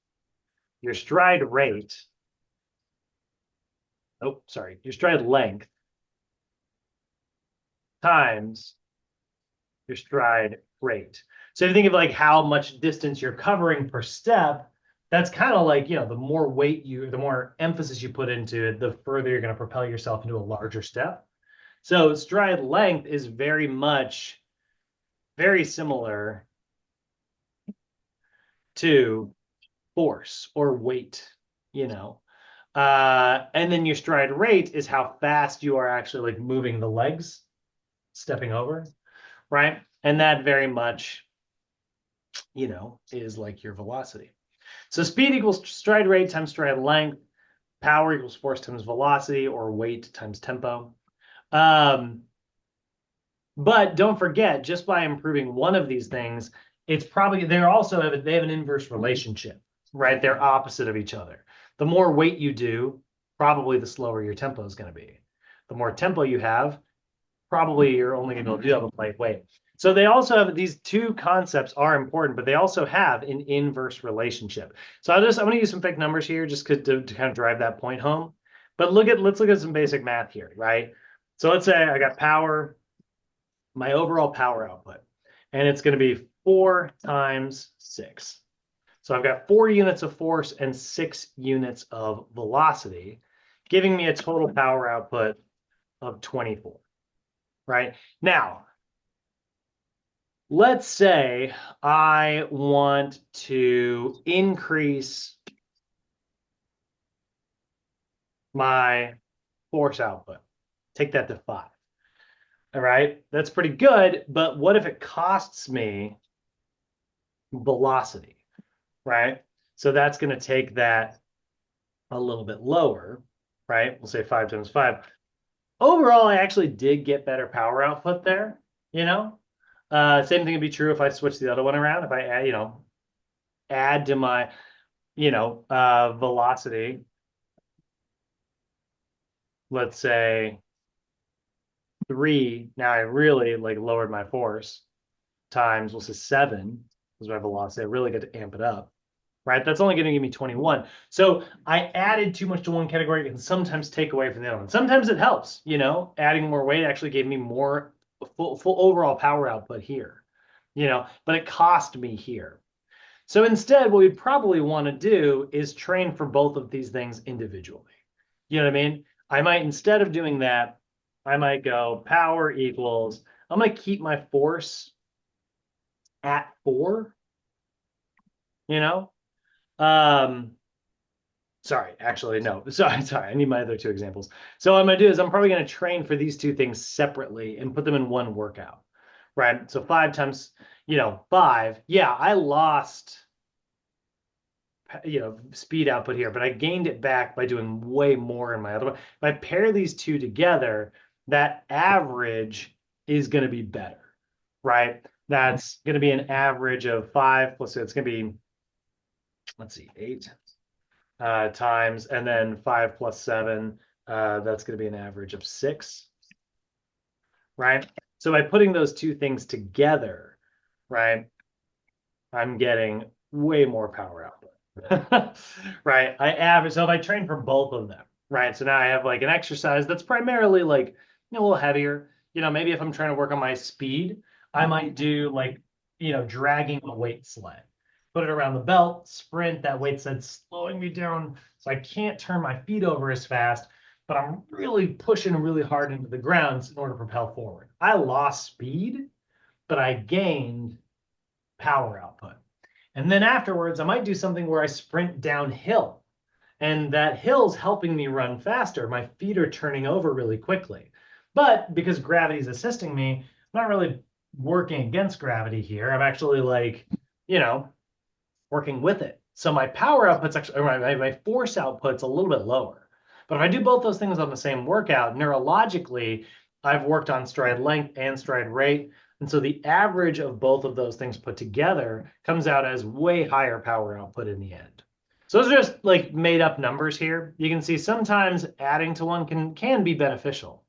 your stride rate. Oh, sorry, your stride length times your stride rate. So if you think of like how much distance you're covering per step, that's kind of like, the more weight the more emphasis you put into it, the further you're going to propel yourself into a larger step. So stride length is very similar to force or weight, and then your stride rate is how fast you are actually like moving the legs, stepping over, right? And that very much, is like your velocity. So speed equals stride rate times stride length. Power equals force times velocity, or weight times tempo. But don't forget, just by improving one of these things, it's probably they have an inverse relationship, right? They're opposite of each other. The more weight you do, probably the slower your tempo is going to be. The more tempo you have, probably you're only going to be able to do that with lightweight. So they also have these two concepts are important, but they also have an inverse relationship. So I'm going to use some fake numbers here just to kind of drive that point home. But let's look at some basic math here, right? So let's say I got power, my overall power output, and it's going to be 4 times 6. So I've got 4 units of force and 6 units of velocity, giving me a total power output of 24, right? Now, let's say I want to increase my force output. Take that to 5. All right, that's pretty good, but what if it costs me velocity, right? So that's going to take that a little bit lower, right? We'll say 5 times 5. Overall, I actually did get better power output there, you know? Same thing would be true if I switch the other one around. If I add, add to my, velocity, let's say 3, now I really like lowered my force, times, we'll say 7 is my velocity. I really got to amp it up, right? That's only going to give me 21. So I added too much to one category and sometimes take away from the other one. Sometimes it helps, adding more weight actually gave me more full overall power output here, but it cost me here. So instead, what we probably want to do is train for both of these things individually. You know what I mean? I might, instead of doing that, I might go power equals, I'm going to keep my force at 4, sorry, actually, no, sorry, I need my other 2 examples. So what I'm going to do is I'm probably going to train for these 2 things separately and put them in one workout, right? So 5 times, 5, yeah, I lost, speed output here, but I gained it back by doing way more in my other one. If I pair these 2 together, that average is going to be better, right? That's going to be an average of 5 plus, it's going to be, let's see, 8 times, and then 5 plus 7, that's going to be an average of 6, right? So by putting those 2 things together, right, I'm getting way more power output, right? So if I train for both of them, right? So now I have like an exercise that's primarily like, a little heavier, maybe if I'm trying to work on my speed, I might do like, dragging a weight sled, put it around the belt, sprint, that weight sled slowing me down so I can't turn my feet over as fast, but I'm really pushing really hard into the ground in order to propel forward. I lost speed, but I gained power output. And then afterwards, I might do something where I sprint downhill, and that hill's helping me run faster. My feet are turning over really quickly. But because gravity is assisting me, I'm not really working against gravity here. I'm actually like, working with it. So my power output's actually, or my force output's a little bit lower. But if I do both those things on the same workout, neurologically, I've worked on stride length and stride rate. And so the average of both of those things put together comes out as way higher power output in the end. So those are just like made up numbers here. You can see sometimes adding to one can be beneficial,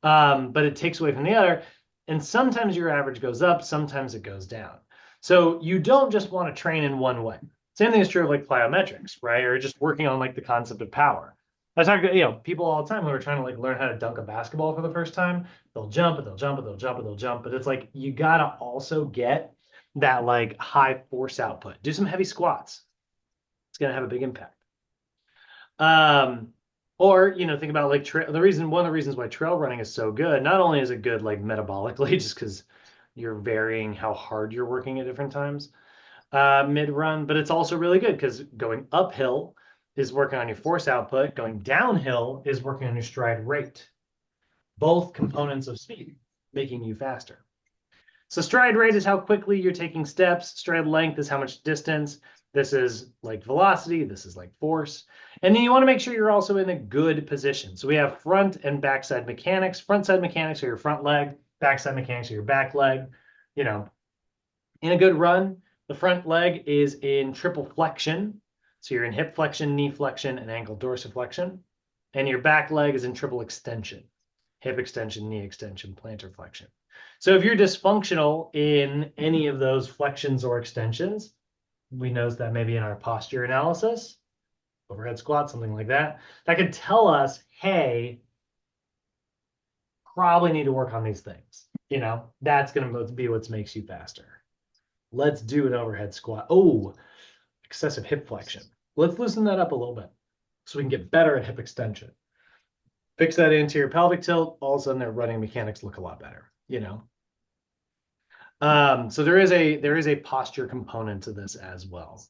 but it takes away from the other. And sometimes your average goes up, sometimes it goes down. So you don't just want to train in one way. Same thing is true of like plyometrics, right? Or just working on like the concept of power. I talk to people all the time who are trying to like learn how to dunk a basketball for the first time. They'll jump and they'll jump and they'll jump and they'll jump. But it's like you gotta also get that like high force output. Do some heavy squats. It's gonna have a big impact. Or think about like one of the reasons why trail running is so good. Not only is it good like metabolically, just because you're varying how hard you're working at different times mid-run, but it's also really good because going uphill is working on your force output. Going downhill is working on your stride rate. Both components of speed, making you faster. So stride rate is how quickly you're taking steps. Stride length is how much distance. This is like velocity. This is like force. And then you want to make sure you're also in a good position. So we have front and backside mechanics. Front side mechanics are your front leg. Backside mechanics are your back leg. In a good run, the front leg is in triple flexion. So you're in hip flexion, knee flexion, and ankle dorsiflexion. And your back leg is in triple extension. hip extension, knee extension, plantar flexion. So if you're dysfunctional in any of those flexions or extensions, we noticed that maybe in our posture analysis, overhead squat, something like that, that could tell us, hey, probably need to work on these things. You know, that's going to be what makes you faster. Let's do an overhead squat. Oh, excessive hip flexion. Let's loosen that up a little bit so we can get better at hip extension. Fix that anterior pelvic tilt. All of a sudden, their running mechanics look a lot better, you know. So there is a posture component to this as well.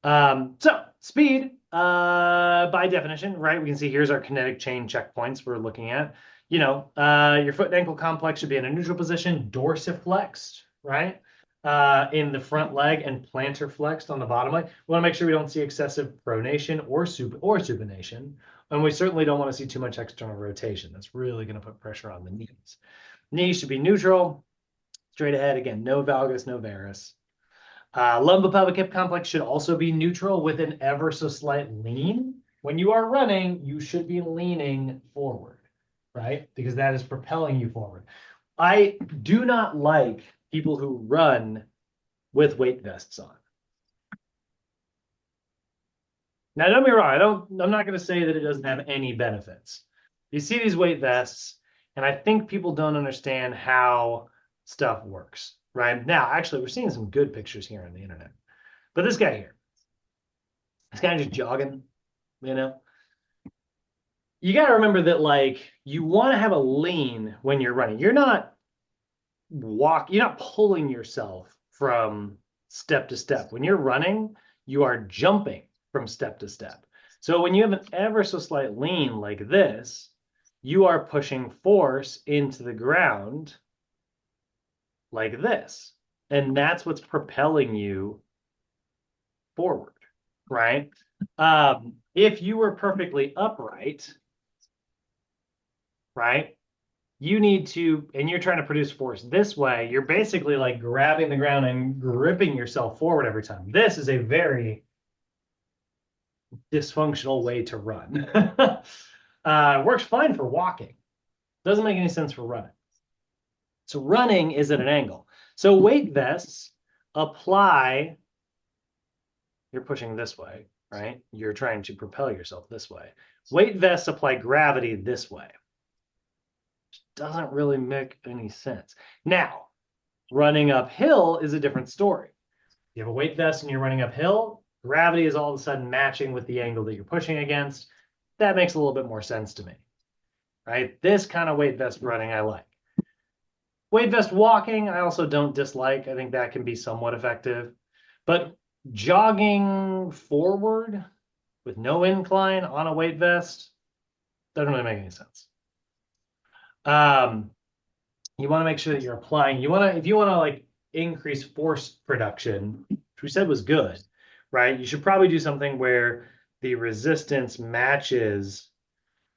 So speed, by definition, right? We can see here's our kinetic chain checkpoints we're looking at. You know, your foot and ankle complex should be in a neutral position, dorsiflexed, right? In the front leg and plantar flexed on the bottom leg. We want to make sure we don't see excessive pronation or supination. And we certainly don't want to see too much external rotation. That's really going to put pressure on the knees. Knees should be neutral, straight ahead. Again, no valgus, no varus. Lumbopelvic hip complex should also be neutral with an ever so slight lean. When you are running, you should be leaning forward, right? Because that is propelling you forward. I do not like people who run with weight vests on. Now, don't be wrong. I'm not going to say that it doesn't have any benefits. You see these weight vests, and I think people don't understand how stuff works, right? Now, actually, we're seeing some good pictures here on the internet. But this guy here, this guy just jogging, you know? You got to remember that, like, you want to have a lean when you're running. You're not pulling yourself from step to step. When you're running, you are jumping from step to step. So when you have an ever so slight lean like this, you are pushing force into the ground like this. And that's what's propelling you forward, right? If you were perfectly upright, right, you need to, and you're trying to produce force this way, you're basically like grabbing the ground and gripping yourself forward every time. This is a very dysfunctional way to run. Works fine for walking. Doesn't make any sense for running. So running is at an angle. So weight vests apply, you're pushing this way, right? You're trying to propel yourself this way. Weight vests apply gravity this way. Doesn't really make any sense. Now, running uphill is a different story. You have a weight vest and you're running uphill, gravity is all of a sudden matching with the angle that you're pushing against. That makes a little bit more sense to me, right? This kind of weight vest running I like. Weight vest walking, I also don't dislike. I think that can be somewhat effective. But jogging forward with no incline on a weight vest doesn't really make any sense. You want to make sure that you're applying, if you want to like increase force production, which we said was good, right? You should probably do something where the resistance matches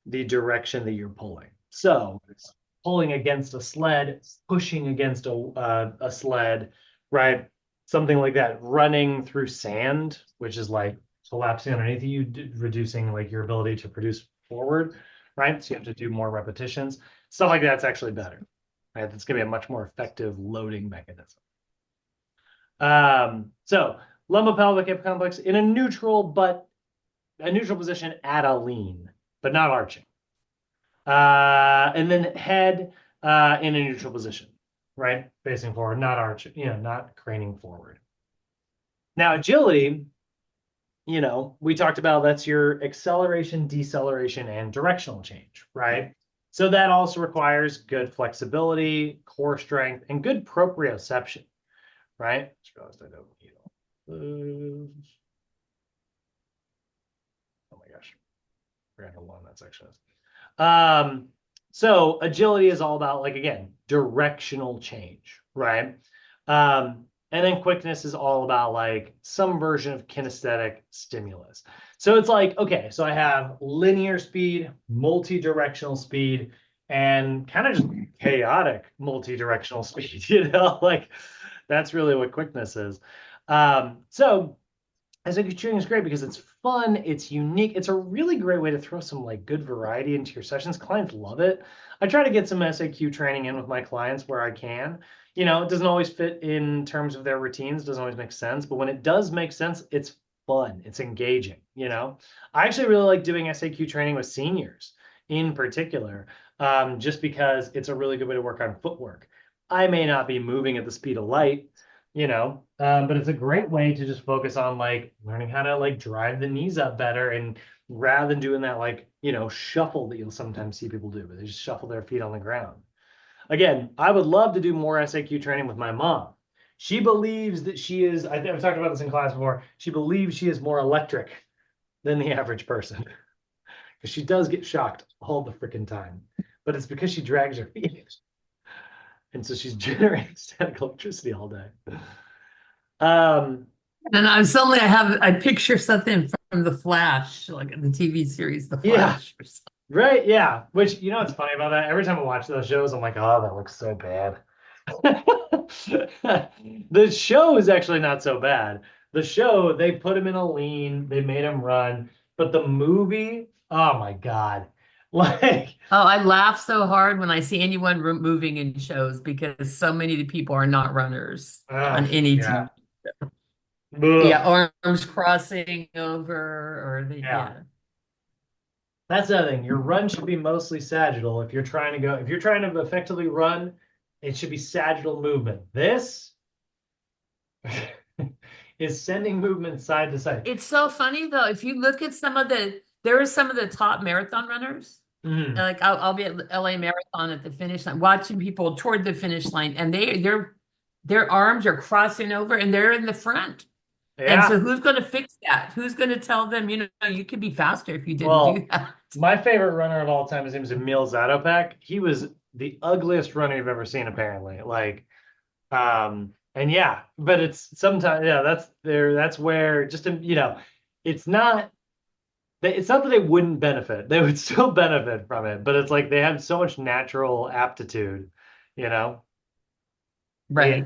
the direction that you're pulling. So pulling against a sled, pushing against a sled, right? Something like that. Running through sand, which is like collapsing underneath you, reducing like your ability to produce forward, right? So you have to do more repetitions. Stuff like that's actually better, right? That's going to be a much more effective loading mechanism. So lumbopelvic hip complex in a neutral position at a lean, but not arching. And then head in a neutral position, right? Facing forward, not arching, not craning forward. Now, agility, we talked about that's your acceleration, deceleration, and directional change, right? So that also requires good flexibility, core strength, and good proprioception, right? Just realized I don't need all those. Oh my gosh, I forgot how long that section is. So agility is all about, like, again, directional change, right? And then quickness is all about like some version of kinesthetic stimulus. So it's like, okay, so I have linear speed, multi-directional speed, and kind of just chaotic multi-directional speed, like that's really what quickness is. So SAQ training is great because it's fun, it's unique, it's a really great way to throw some like good variety into your sessions. Clients love it. I try to get some SAQ training in with my clients where I can. It doesn't always fit in terms of their routines, doesn't always make sense, but when it does make sense, it's fun, it's engaging. I actually really like doing SAQ training with seniors in particular, just because it's a really good way to work on footwork. I may not be moving at the speed of light, but it's a great way to just focus on like learning how to like drive the knees up better, and rather than doing that like shuffle that you'll sometimes see people do, but they just shuffle their feet on the ground. Again, I would love to do more SAQ training with my mom. She believes that she is, I think I've talked about this in class before, she believes she is more electric than the average person. Because she does get shocked all the freaking time. But it's because she drags her feet. And so she's generating static electricity all day. And I picture something from The Flash, like the TV series The Yeah. Flash or something. Right, yeah. Which, what's funny about that? Every time I watch those shows, I'm like, oh, that looks so bad. The show is actually not so bad. The show, they put him in a lean, they made him run, but the movie, oh my God. Like, Oh, I laugh so hard when I see anyone moving in shows because so many of the people are not runners on any yeah. TV. Ugh. Yeah, arms crossing over or Yeah. yeah. That's the other thing. Your run should be mostly sagittal. If you're trying to effectively run, it should be sagittal movement. This is sending movement side to side. It's so funny though. If you look at there are some of the top marathon runners. Mhm. Like I'll be at LA Marathon at the finish line, watching people toward the finish line, and their arms are crossing over, and they're in the front. And so Yeah. who's going to fix that? Who's going to tell them, you could be faster if you didn't Well, do that? my favorite runner of all time, his name is Emil Zatopek. He was the ugliest runner you've ever seen, apparently. Like, and yeah, but it's sometimes, yeah, that's where just, it's not. It's not that they wouldn't benefit. They would still benefit from it, but it's like they have so much natural aptitude, you know? Right.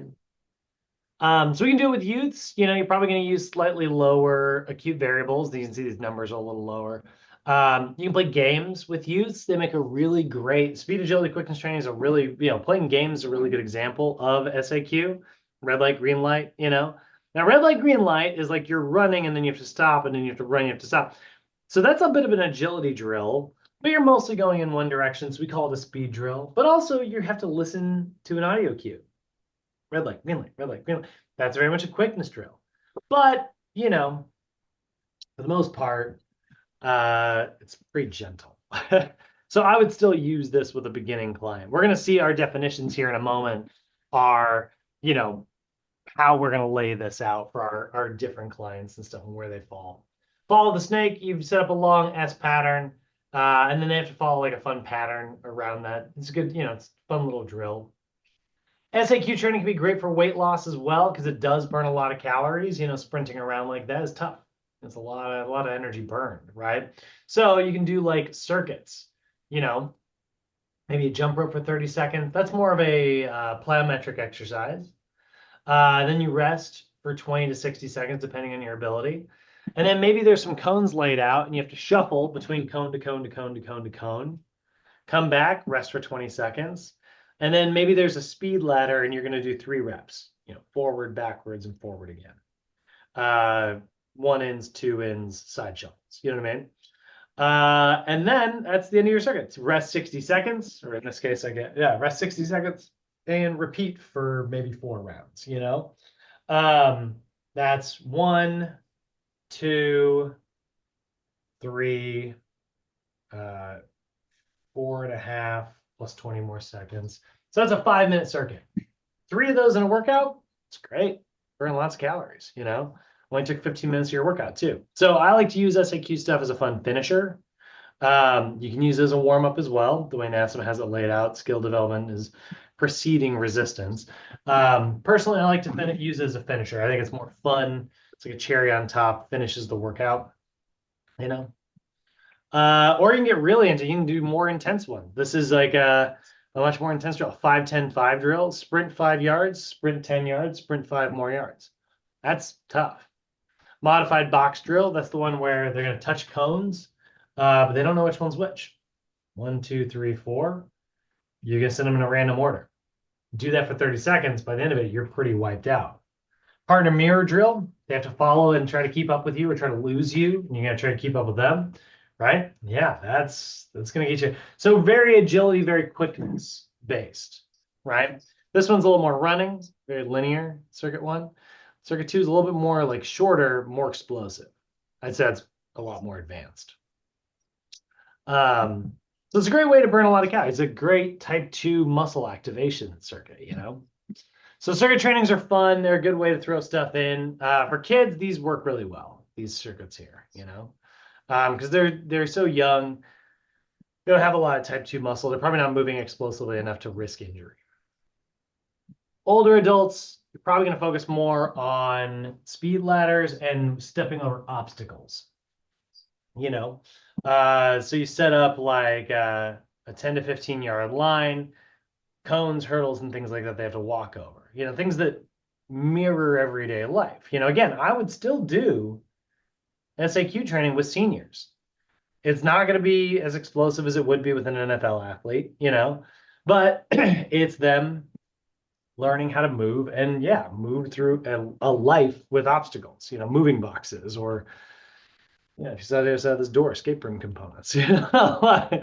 So we can do it with youths. You're probably going to use slightly lower acute variables. You can see these numbers are a little lower. You can play games with youths. They make a really great speed, agility, quickness training is a really, playing games is a really good example of SAQ. Red light, green light, Now, red light, green light is like you're running and then you have to stop and then you have to run, you have to stop. So that's a bit of an agility drill, but you're mostly going in one direction. So we call it a speed drill, but also you have to listen to an audio cue. Red light, green light, red light, green light. That's very much a quickness drill. But, for the most part, it's pretty gentle. So I would still use this with a beginning client. We're going to see our definitions here in a moment are, how we're going to lay this out for our different clients and stuff and where they fall. Follow the snake. You've set up a long S pattern, and then they have to follow like a fun pattern around that. It's a good, it's a fun little drill. SAQ training can be great for weight loss as well because it does burn a lot of calories. Sprinting around like that is tough. It's a lot of energy burned, right? So you can do like circuits, maybe a jump rope for 30 seconds. That's more of a plyometric exercise. Then you rest for 20 to 60 seconds, depending on your ability. And then maybe there's some cones laid out and you have to shuffle between cone to cone to cone to cone to cone. Come back, rest for 20 seconds. And then maybe there's a speed ladder and you're going to do 3 reps, forward, backwards, and forward again. 1 ins, 2 ins, side shuffles. You know what I mean? And then that's the end of your circuits. Rest 60 seconds, or in this case, rest 60 seconds and repeat for maybe 4 rounds, That's 1, 2, 3, 4.5 plus 20 more seconds. So that's a 5-minute circuit. 3 of those in a workout, it's great. Burn lots of calories, Only took 15 minutes of your workout too. So I like to use SAQ stuff as a fun finisher. You can use it as a warm-up as well. The way NASM has it laid out, skill development is preceding resistance. Personally, I like to use it as a finisher. I think it's more fun. It's like a cherry on top, finishes the workout, Or you can get really into, you can do more intense one. This is like a much more intense drill, 5-10-5 drill, sprint 5 yards, sprint 10 yards, sprint 5 more yards. That's tough. Modified box drill, that's the one where they're going to touch cones, but they don't know which one's which. 1, 2, 3, 4. You're going to send them in a random order. Do that for 30 seconds. By the end of it, you're pretty wiped out. Partner mirror drill, they have to follow and try to keep up with you or try to lose you, and you're going to try to keep up with them, right? Yeah, that's going to get you. So very agility, very quickness based, right? This one's a little more running, very linear, circuit 1. Circuit 2 is a little bit more like shorter, more explosive. I'd say it's a lot more advanced. So it's a great way to burn a lot of calories. It's a great type 2 muscle activation circuit, you know? So circuit trainings are fun. They're a good way to throw stuff in. For kids, these work really well, these circuits here, you know? Because they're so young. They don't have a lot of type 2 muscle. They're probably not moving explosively enough to risk injury. Older adults, you're probably going to focus more on speed ladders and stepping over obstacles. You know, so you set up like a 10 to 15 yard line, cones, hurdles, and things like that they have to walk over. You know, things that mirror everyday life. You know, again, I would still do SAQ training with seniors. It's not going to be as explosive as it would be with an NFL athlete, you know, but it's them learning how to move and yeah, move through a life with obstacles, you know, moving boxes or yeah, if you saw the other side of this door, escape room components, you know, I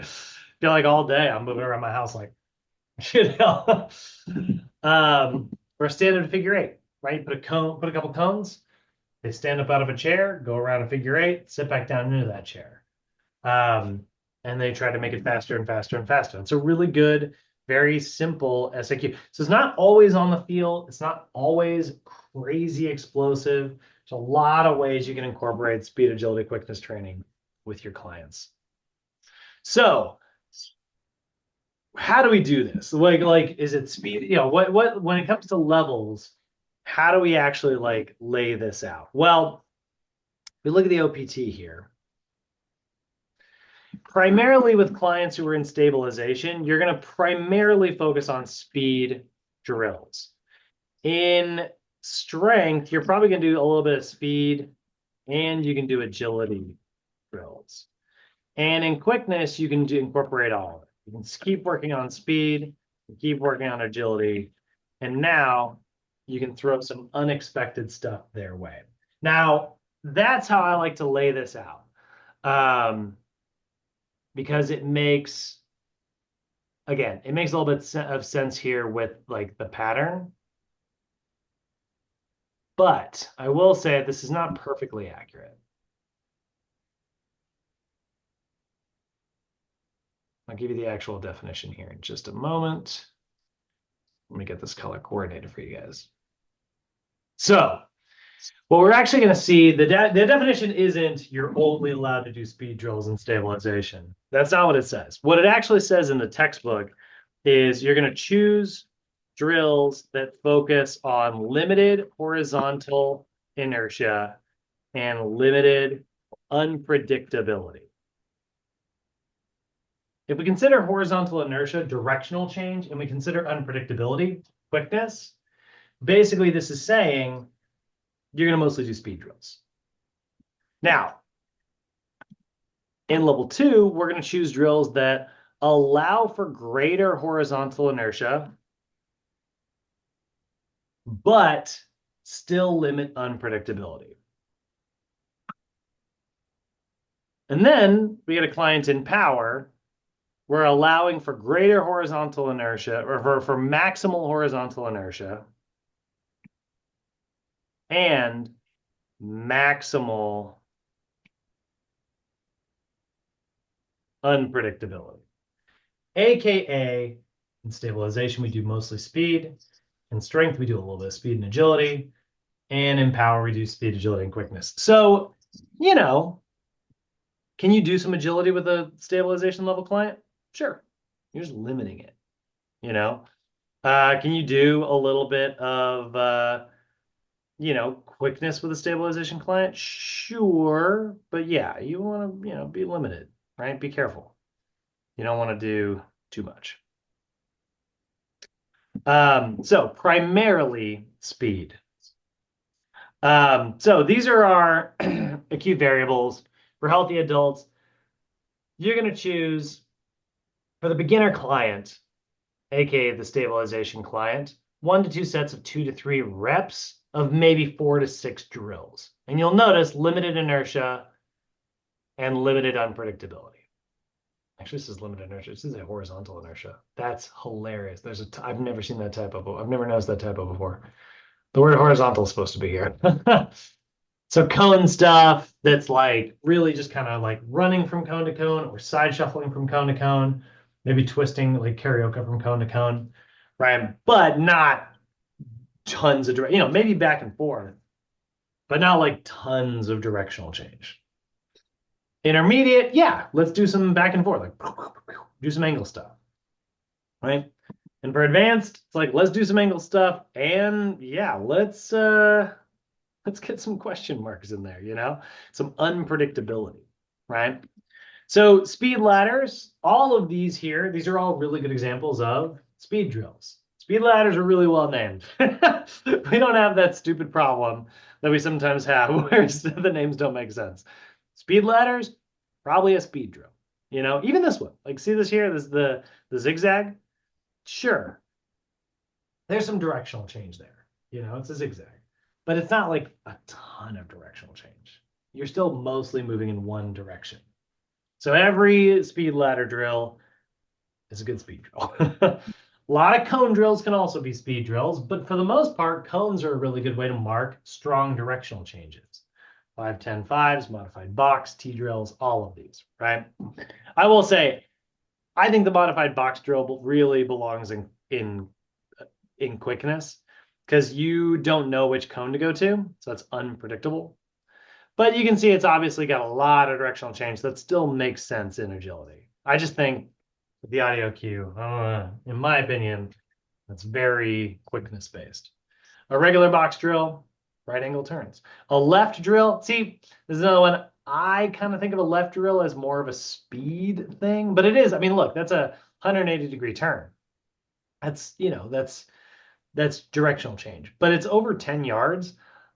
feel like all day I'm moving around my house like, you know, or a stand-up figure 8, right? Put a couple cones, they stand up out of a chair, go around a figure 8, sit back down into that chair. And they try to make it faster and faster and faster. It's a really good, very simple SAQ. So it's not always on the field. It's not always crazy explosive. There's a lot of ways you can incorporate speed, agility, quickness training with your clients. So how do we do this? Like, is it speed? You know, what when it comes to levels, how do we actually like lay this out? Well, we look at the OPT here. Primarily with clients who are in stabilization, you're going to primarily focus on speed drills. In strength, you're probably going to do a little bit of speed and you can do agility drills. And in quickness, you can incorporate all of it. You can keep working on speed, keep working on agility, and now you can throw some unexpected stuff their way. Now, that's how I like to lay this out. Because it makes, again, it makes a little bit of sense here with like the pattern. But I will say this is not perfectly accurate. I'll give you the actual definition here in just a moment. Let me get this color coordinated for you guys. So what we're actually going to see, the definition isn't you're only allowed to do speed drills and stabilization. That's not what it says. What it actually says in the textbook is you're going to choose drills that focus on limited horizontal inertia and limited unpredictability. If we consider horizontal inertia directional change and we consider unpredictability quickness, basically this is saying you're going to mostly do speed drills. Now, in level 2, we're going to choose drills that allow for greater horizontal inertia, but still limit unpredictability. And then we get a client in power. We're allowing for greater horizontal inertia or for maximal horizontal inertia and maximal unpredictability. AKA, in stabilization, we do mostly speed. In strength, we do a little bit of speed and agility. And in power, we do speed, agility, and quickness. So, you know, can you do some agility with a stabilization level client? Sure. You're just limiting it, you know? Can you do a little bit of, you know, quickness with a stabilization client? Sure. But yeah, you want to, you know, be limited, right? Be careful. You don't want to do too much. So primarily speed. So these are our acute variables for healthy adults. You're going to choose for the beginner client, aka the stabilization client, 1 to 2 sets of 2 to 3 reps of maybe 4 to 6 drills. And you'll notice limited inertia and limited unpredictability. Actually, this is limited inertia. This is a horizontal inertia. That's hilarious. I've never seen that typo. I've never noticed that typo before. The word horizontal is supposed to be here. So cone stuff that's like really just kind of like running from cone to cone or side shuffling from cone to cone, maybe twisting like karaoke from cone to cone, right? But not tons of direct, maybe back and forth, but not like tons of directional change. Intermediate, yeah, let's do some back and forth, like do some angle stuff, right? And for advanced, it's like let's do some angle stuff, and yeah, let's get some question marks in there, some unpredictability, right? So speed ladders, all of these here, these are all really good examples of speed drills. Speed ladders are really well named. We don't have that stupid problem that we sometimes have where the names don't make sense. Speed ladders, probably a speed drill. Even this one, like see this here, this is the zigzag. Sure, there's some directional change there. It's a zigzag, but it's not like a ton of directional change. You're still mostly moving in one direction. So every speed ladder drill is a good speed drill. A lot of cone drills can also be speed drills, but for the most part, cones are a really good way to mark strong directional changes. 5-10-5s, modified box, T-drills, all of these, right? I will say, I think the modified box drill really belongs in quickness because you don't know which cone to go to, so that's unpredictable. But you can see it's obviously got a lot of directional change that still makes sense in agility. I just think the audio cue, in my opinion, that's very quickness based. A regular box drill, right angle turns. A left drill, see, there's another one. I kind of think of a left drill as more of a speed thing, but it is. I mean, look, that's a 180-degree turn. That's directional change, but it's over 10 yards,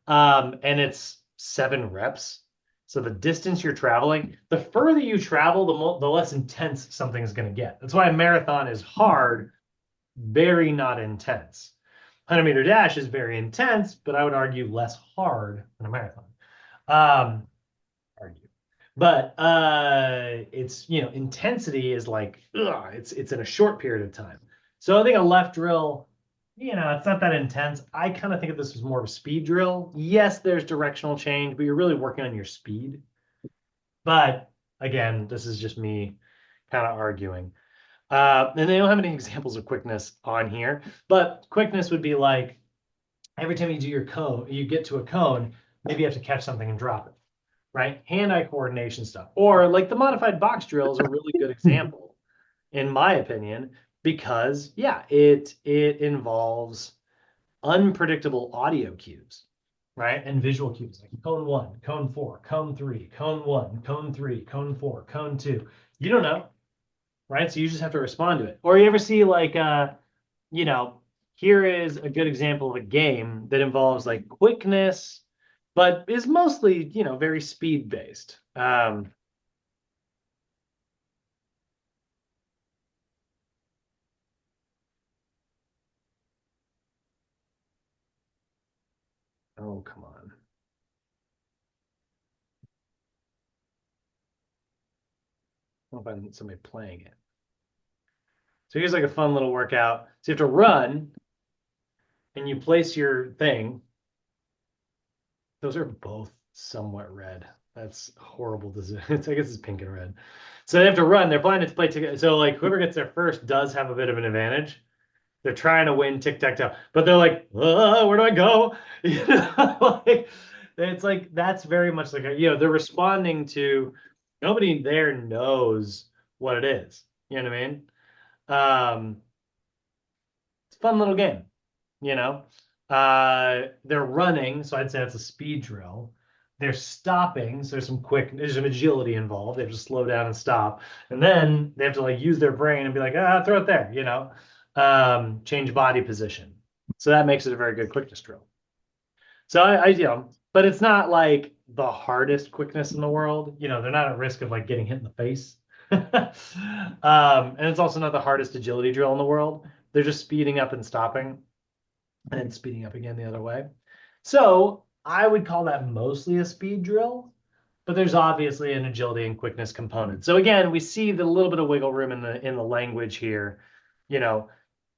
and it's 7 reps. So the distance you're traveling, the further you travel, the less intense something is going to get. That's why a marathon is hard, very not intense. 100-meter dash is very intense, but I would argue less hard than a marathon. But it's intensity is like it's in a short period of time. So I think a left drill, it's not that intense. I kind of think of this as more of a speed drill. Yes, there's directional change, but you're really working on your speed. But again, this is just me kind of arguing. And they don't have any examples of quickness on here, but quickness would be like every time you do your cone, you get to a cone, maybe you have to catch something and drop it, right? Hand-eye coordination stuff. Or like the modified box drill is a really good example, in my opinion, because yeah, it involves unpredictable audio cues, right? And visual cues like cone 1, cone 4, cone 3, cone 1, cone 3, cone 4, cone 2. You don't know, right? So you just have to respond to it. Or you ever see like here is a good example of a game that involves like quickness, but is mostly, very speed based. Oh, come on. I don't know if I need somebody playing it. So here's like a fun little workout. So you have to run and you place your thing. Those are both somewhat red. That's horrible. I guess it's pink and red. So they have to run. They're planning to play together. So like whoever gets there first does have a bit of an advantage. They're trying to win tic-tac-toe, but they're like, where do I go? Like, it's like that's very much like they're responding to nobody there knows what it is. You know what I mean? It's a fun little game, they're running, so I'd say that's a speed drill. They're stopping, so there's some agility involved. They have to slow down and stop, and then they have to like use their brain and be like, throw it there, change body position. So that makes it a very good quickness drill. So but it's not like the hardest quickness in the world. They're not at risk of like getting hit in the face. And it's also not the hardest agility drill in the world. They're just speeding up and stopping and then speeding up again the other way. So I would call that mostly a speed drill, but there's obviously an agility and quickness component. So again, we see the little bit of wiggle room in the language here.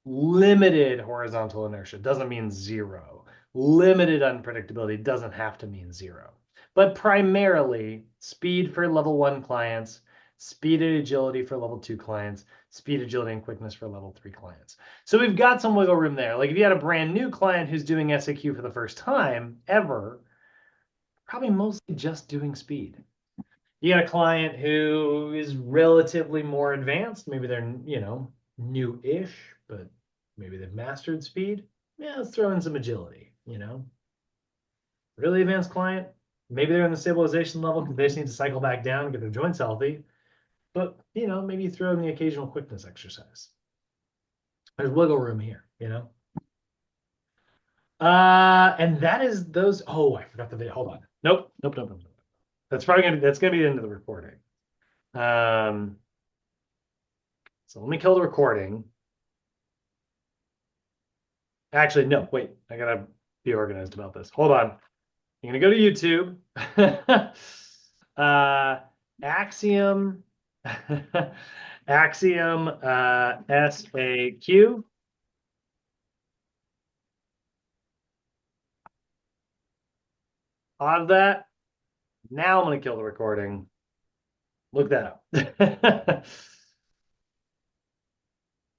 Limited horizontal inertia doesn't mean zero. Limited unpredictability doesn't have to mean zero. But primarily, speed for level 1 clients, speed and agility for level 2 clients, speed, agility, and quickness for level 3 clients. So we've got some wiggle room there. Like if you had a brand new client who's doing SAQ for the first time ever, probably mostly just doing speed. You got a client who is relatively more advanced. Maybe they're, new-ish, but maybe they've mastered speed. Yeah, let's throw in some agility, Really advanced client, maybe they're in the stabilization level because they just need to cycle back down and get their joints healthy. But, maybe you throw in the occasional quickness exercise. There's wiggle room here, And that is those. Oh, I forgot the video. Hold on. Nope. That's gonna be the end of the recording. So let me kill the recording. Actually, no, wait, I gotta be organized about this. Hold on. I'm gonna go to YouTube. Axiom Axiom SAQ. On that. Now I'm gonna kill the recording. Look that up.